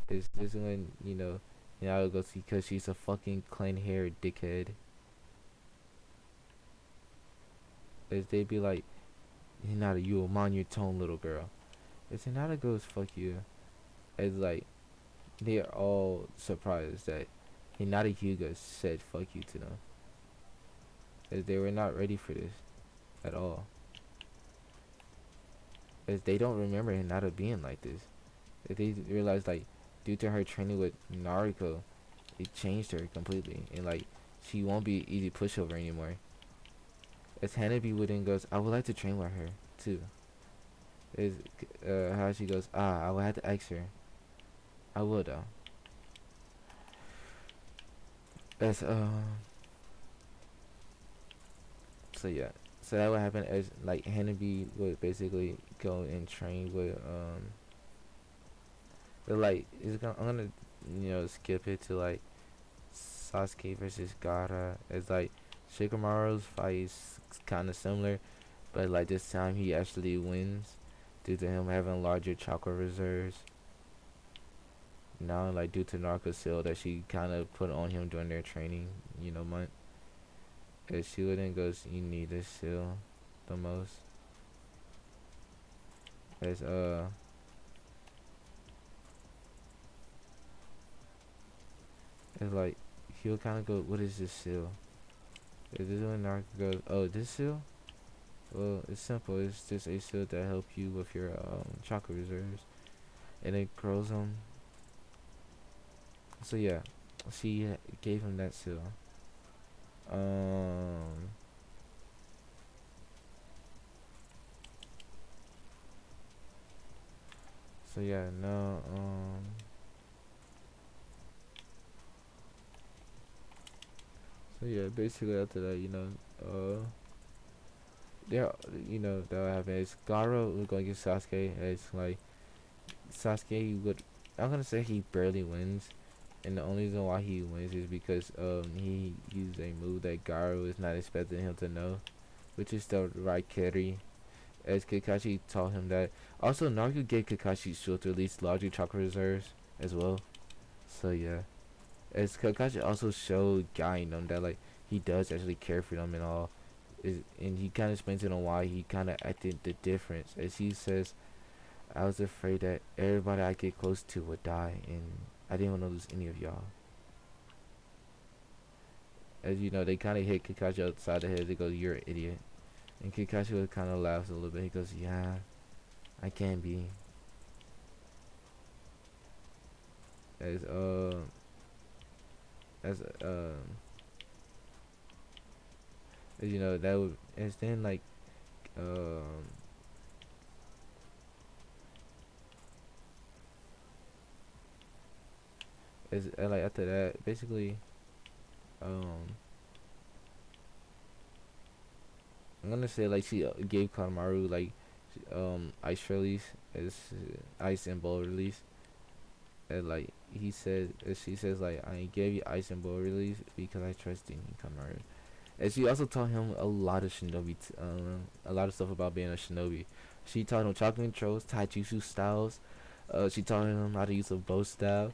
Is this when I'll go see because she's a fucking clean hair dickhead. As they be like, "Hinata, you will mind your tone, little girl." As Hinata goes fuck you, it's like they are all surprised that Hinata Hyuga said fuck you to them, as they were not ready for this at all. As they don't remember Hinata being like this. As they realize like due to her training with Naruto, it changed her completely, and like she won't be an easy pushover anymore. As Hanabi Wooden goes, I would like to train with her too. Is how she goes, I will have to ask her. I will though. As so yeah. So that would happen as like Hanabi would basically go and train with but like I'm gonna skip it to like Sasuke versus Gaara. It's like Shikamaru's fight is kind of similar, but like this time he actually wins due to him having larger chakra reserves. Now, like due to Narco seal that she kind of put on him during their training, month. As she then goes, you need this seal the most. As it's like he'll kind of go, what is this seal? Is this when Narco goes, oh, this seal? Well, it's simple. It's just a seal that help you with your chakra reserves, and it grows them. So yeah, she gave him that seal. Um. So yeah, no. So yeah, basically after that, there, that happened. Is Gaara was going against Sasuke. It's like Sasuke would. I'm gonna say he barely wins, and the only reason why he wins is because he used a move that Gaara was not expecting him to know, which is the Raikiri. As Kakashi taught him that. Also, Naruto gave Kakashi shield to release larger chakra reserves as well. So yeah, as Kakashi also showed Guy that like he does actually care for them and all, and he kind of explains to them why he kind of acted the difference. As he says, I was afraid that everybody I get close to would die, and I didn't want to lose any of y'all. As they kind of hit Kakashi outside the head. They go, "You're an idiot," and Kakashi kind of laughs a little bit. He goes, "Yeah, I can be." As as as that would as then like um as like after that basically um I'm gonna say like she gave Kanemaru like ice release as ice and ball release, and like he said she says like I gave you ice and ball release because I trust in you, Kanemaru. And she also taught him a lot of shinobi, a lot of stuff about being a shinobi. She taught him chakra controls, taijutsu styles. She taught him how to use a bow style.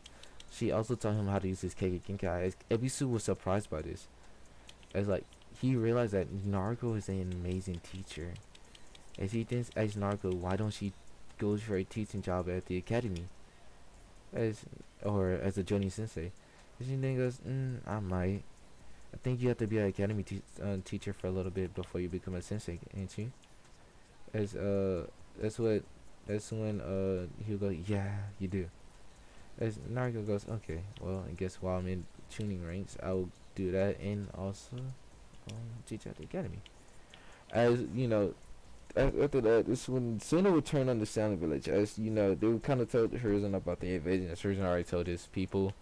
She also taught him how to use his Keiki Genkai. Ebisu was surprised by this. As like he realized that Naruto is an amazing teacher. As he then asked Naruto, why don't she go for a teaching job at the academy, as or as a Jonin sensei? And she then goes, I might. I think you have to be an academy teacher for a little bit before you become a sensei, ain't you? As that's what that's when he'll go, yeah, you do. As Naruto goes, okay, well, I guess while I'm in tuning ranks, I'll do that and also teach at the academy. As after that, this when Suna would turn on the Sound Village. As they would kind of tell Hiruzen about the invasion. As Hiruzen already told his people,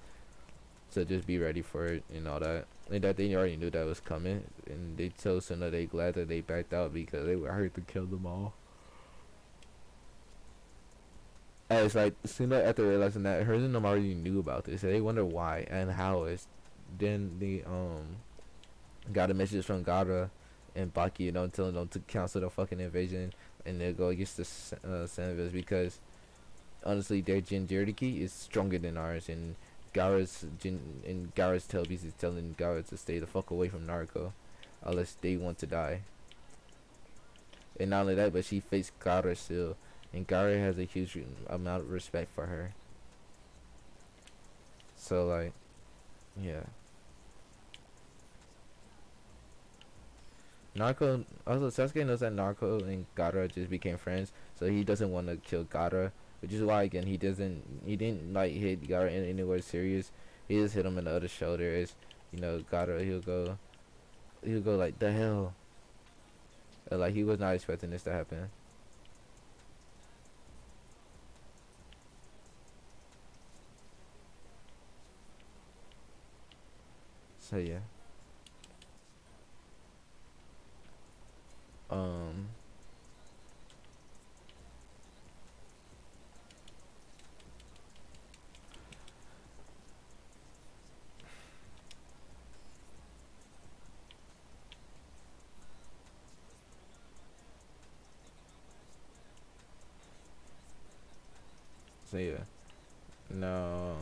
so just be ready for it and all that. And that they already knew that was coming. And they told Suna they glad that they backed out because they were hurt to kill them all. And it's like Suna after realizing that her and them already knew about this. So they wonder why and how it's then they got a message from Gaara and Baki, telling them to cancel the fucking invasion and they go against the Senators because honestly their Jinjuriki is stronger than ours, and Gaara's Tailbeast is telling Gaara to stay the fuck away from Naruto unless they want to die. And not only that, but she faced Gaara still, and Gaara has a huge amount of respect for her. So like, yeah. Naruto also Sasuke knows that Naruto and Gaara just became friends, so he doesn't want to kill Gaara, which is why again he didn't like hit Gaara in anywhere serious. He just hit him in the other shoulder. As you know, Gaara he'll go like the hell, like he was not expecting this to happen. So yeah, um, so yeah, no,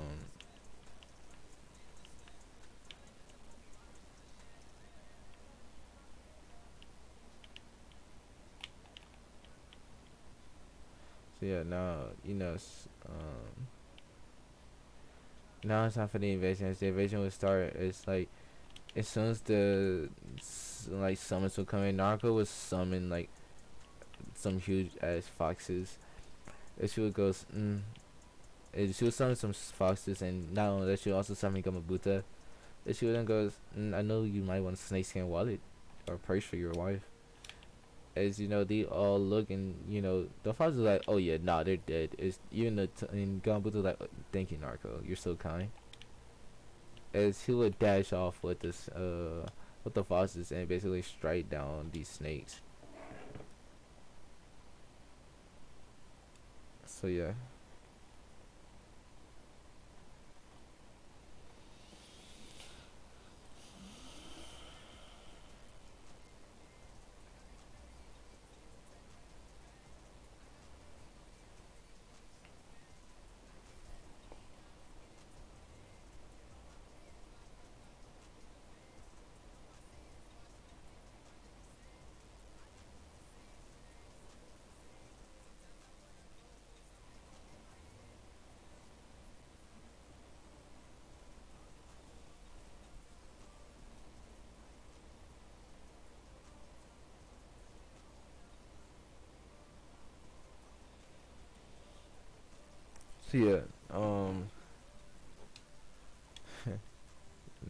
so yeah, now you know, now it's time for the invasion. As the invasion will start, it's like as soon as the like summons will come in, Naruto was summon like some huge ass foxes. And she would go, and she would summon some foxes, and not only that, she would also summon Gamabuta. And she would then goes, I know you might want a snakeskin wallet or purse for your wife. As you know, they all look, and you know the foxes are like, oh yeah, nah, they're dead. It's even and Gamabuta like, thank you, Narco, you're so kind. As he would dash off with the foxes and basically strike down these snakes. So yeah. So yeah,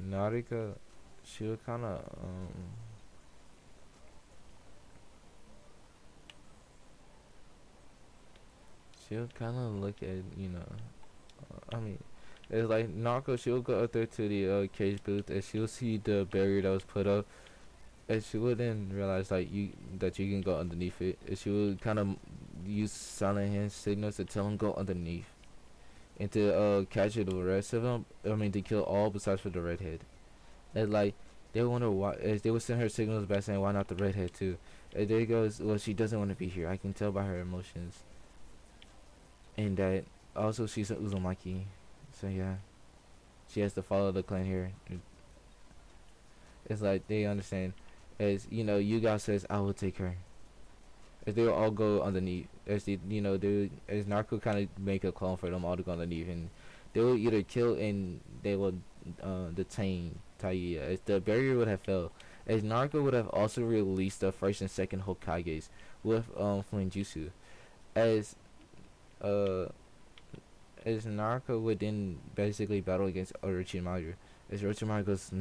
Narika, she would kind of she'll kind of look at I mean, it's like Narco. She'll go up there to the cage booth and she'll see the barrier that was put up, and she would then realize like you can go underneath it. And she would kind of use silent hand signals to tell him go underneath and to catch the rest of them. I mean to kill all besides for the redhead. And like they wonder why. As they would send her signals back saying why not the redhead too. And there he goes. Well, she doesn't want to be here. I can tell by her emotions. And that also she's an Uzumaki, so yeah, she has to follow the clan here. It's like they understand, as you know, Yuga says, "I will take her." As they will all go underneath, as they as Narco kind of make a clone for them all to go underneath, and they will either kill and they will detain Taiya, as the barrier would have fell, as Narco would have also released the first and second Hokages with Flinjutsu, as uh as Naruto would then basically battle against Orochimaru. As Orochimaru goes,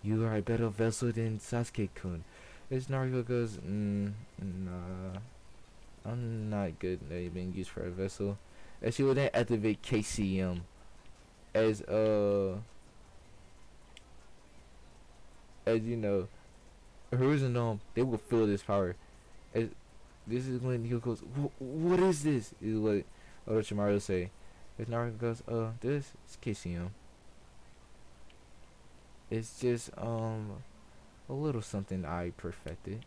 you are a better vessel than Sasuke-kun. As Naruto goes, nah, I'm not good at being used for a vessel. As she would then activate KCM. As as you know, Hiruzen they will feel this power. As this is when he goes, what is this? Is what Orochimaru say. If Naruto goes, this is KCM. It's just a little something I perfected.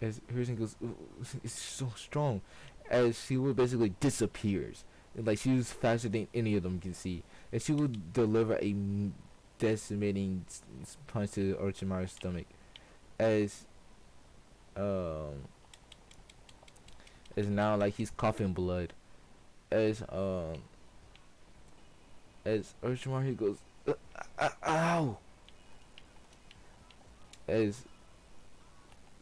As Hiruzen goes, it's so strong. As she would basically disappears. Like she was faster than any of them can see. And she would deliver a decimating punch to Orochimaru's stomach. As um is now like he's coughing blood. As Orochimaru he goes, ow. As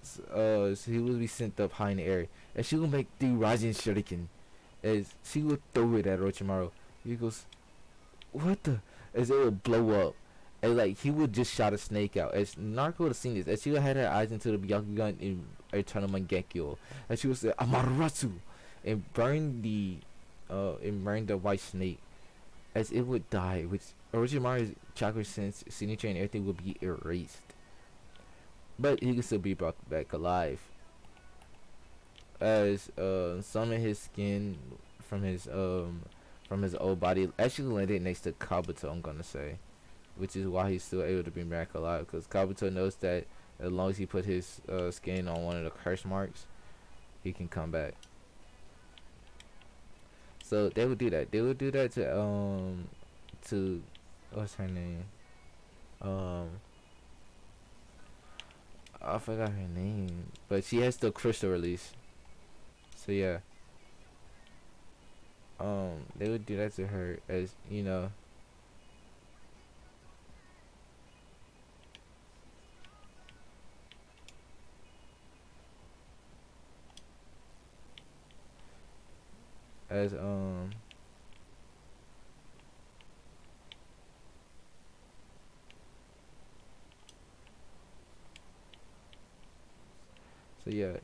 so he will be sent up high in the air, and she will make the rising shuriken. As she will throw it at Orochimaru, he goes, what the? As it would blow up. And like he would just shot a snake out. As Naruto would have seen this, as she would had her eyes into the Byakugan in Eternal Mangekyo, and she would say Amaratsu, and burn the white snake, as it would die, which Orochimaru's chakra sense signature and everything would be erased. But he could still be brought back alive. As some of his skin from his old body actually landed next to Kabuto, I'm gonna say, which is why he's still able to be back alive. Because Kabuto knows that as long as he put his skin on one of the curse marks, he can come back. So they would do that. They would do that to what's her name? I forgot her name, but she has the crystal release. So yeah. They would do that to her, as you know. As so yeah.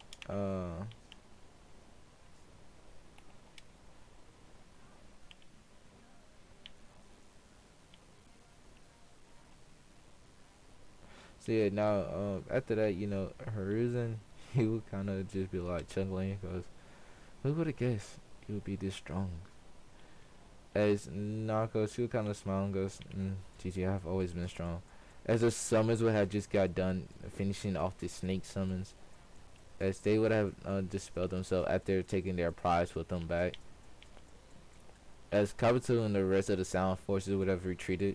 So yeah, now after that, you know, Hiruzen, he would kind of just be like chuckling, because who would have guessed he would be this strong? As Naruto, she would kind of smile and goes, GG, I've always been strong. As the summons would have just got done finishing off the snake summons, as they would have dispelled themselves after taking their prize with them back. As Kabuto and the rest of the Sound Forces would have retreated.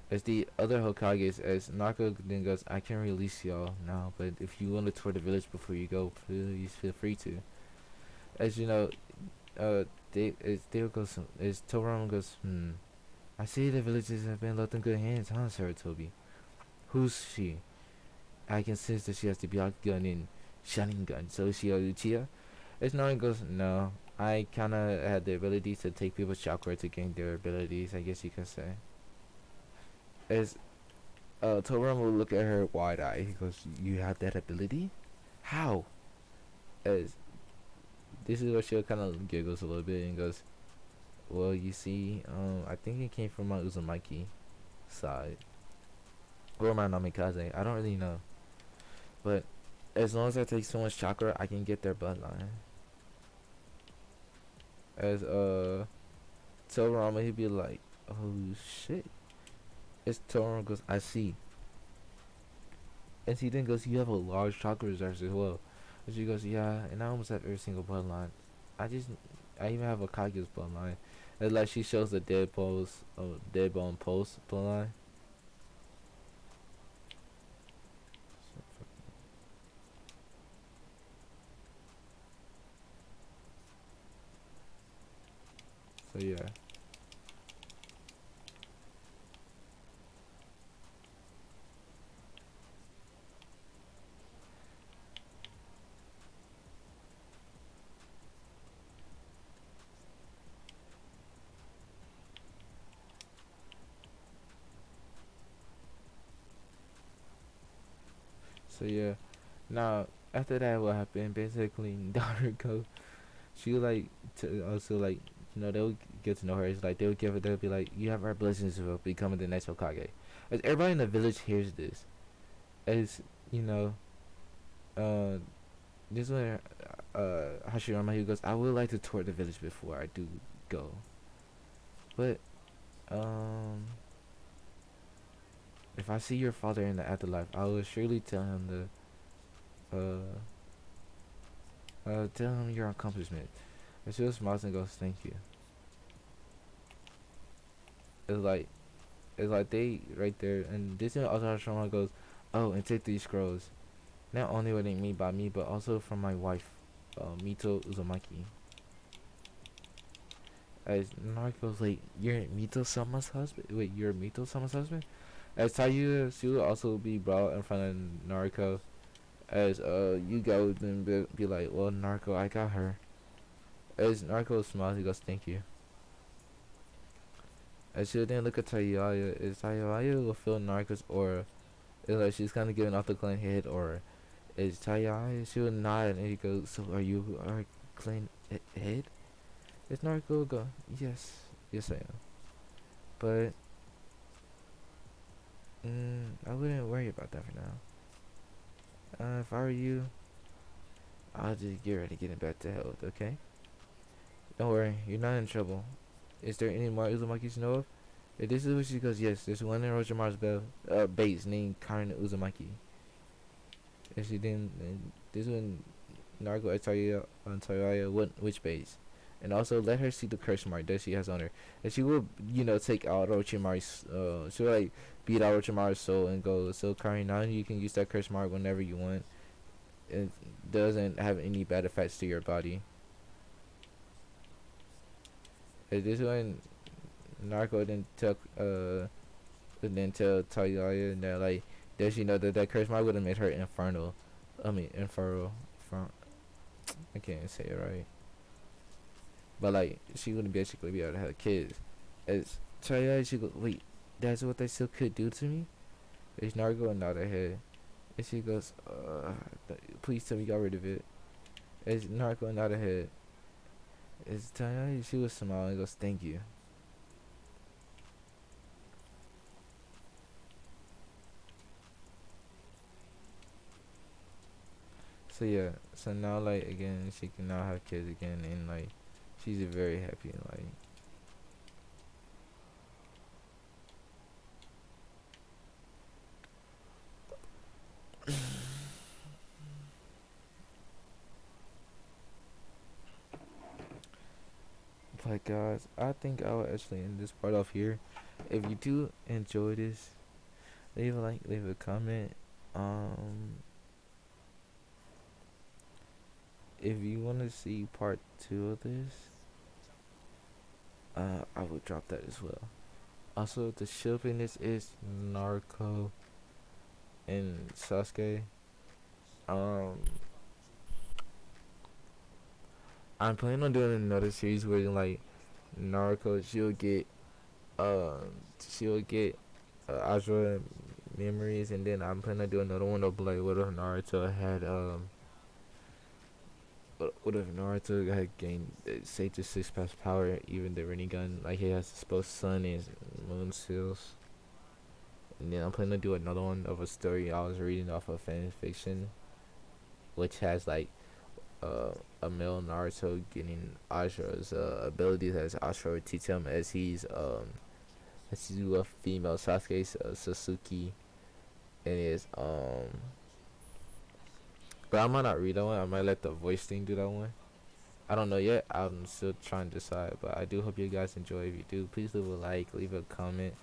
As the other Hokages, as Naruto then goes, I can release y'all now, but if you want to tour the village before you go, please feel free to. As you know, as Toriyama goes, I see the villages have been left in good hands, huh, Saratobi? Who's she? I can sense that she has the Byakugan in Sharingan, so is she a Uchiha? As Naruto goes, no, I kinda had the ability to take people's chakra to gain their abilities, I guess you could say. As Toriyama will look at her wide-eyed, he goes, you have that ability? How? As this is where she kind of giggles a little bit and goes, well, you see, I think it came from my Uzumaki side. Or my Namikaze, I don't really know. But as long as I take so much chakra, I can get their bloodline. As Toriyama, he'd be like, oh shit. As Toriyama goes, I see. And he then goes, you have a large chakra reserve as well. And she goes, yeah, and I almost have every single bloodline. I even have a Kage's bloodline. And like she shows the dead bone pulse bloodline. So yeah. So yeah. Now after that, what happened? Basically, Naruto, she like to also like, you know, they'll get to know her. It's like they'll be like, you have our blessings of becoming the next Hokage. As everybody in the village hears this, as you know, uh, this one, Hashirama, he goes, I would like to tour the village before I do go, but um, if I see your father in the afterlife, I will surely tell him tell him your accomplishment. And she smiles and goes, thank you. It's like they right there, and this is also Hashirama goes, oh, and take these scrolls. Not only what they mean by me, but also from my wife, Mito Uzumaki. As Naruto's like, you're Mito-sama's husband? Wait, you're Mito-sama's husband? As Tayuya, she will also be brought in front of Naruto. As you go and be like, well, Naruto, I got her. As Naruto smiles, he goes, thank you. As she then look at Tayuya, as Tayuya will feel Naruto's aura. It's like she's kind of giving off the clan head aura. As Tayuya, she will nod and he goes, so are you our clan head? As Naruto will go, yes, yes I am. But I wouldn't worry about that for now. If I were you, I'll just get ready getting back to health, okay? Don't worry, you're not in trouble. Is there any more Uzumakis you know of? If this is what she goes, yes, there's one in Orochimaru's base named Karin Uzumaki. And she then, and this one, Naruto asked Tayuya which base. And also let her see the curse mark that she has on her. And she will, take out Orochimaru's, she will like beat out Orochimaru's soul and go, so Karin, now you can use that curse mark whenever you want. It doesn't have any bad effects to your body. And this one, Naruto then tell Taiyaya that like does she know that that curse might would have made her infernal. I mean infernal. I can't say it right. But like she wouldn't basically be able to have kids. As Taiyaya she goes, wait, that's what they still could do to me? It's Naruto and nod her head. And she goes, please tell me you got rid of it. As Naruto and nod her head. As Taiyaya she was smiling and goes, thank you. So yeah, so now like again she can now have kids again and like she's very happy and but guys, I think I will actually end this part off here. If you do enjoy this, leave a like, leave a comment. Um if you wanna see part 2 of this, I will drop that as well. Also the shipping this is Naruto and Sasuke. Um I'm planning on doing another series where like Naruto um she'll get Azura memories, and then I'm planning on doing another one of like what if Naruto had what if Naruto had gained Sage 6 past power, even the Rinnegan, like he has both sun and moon seals. And then I'm planning to do another one of a story I was reading off of fan fiction, which has like uh, a male Naruto getting Ashura's abilities as Ashura would teach him as he's a female Sasuke Sasuke and is but I might not read that one. I might let the voice thing do that one. I don't know yet. I'm still trying to decide, but I do hope you guys enjoy. If you do, please leave a like, leave a comment.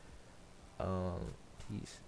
Um, peace.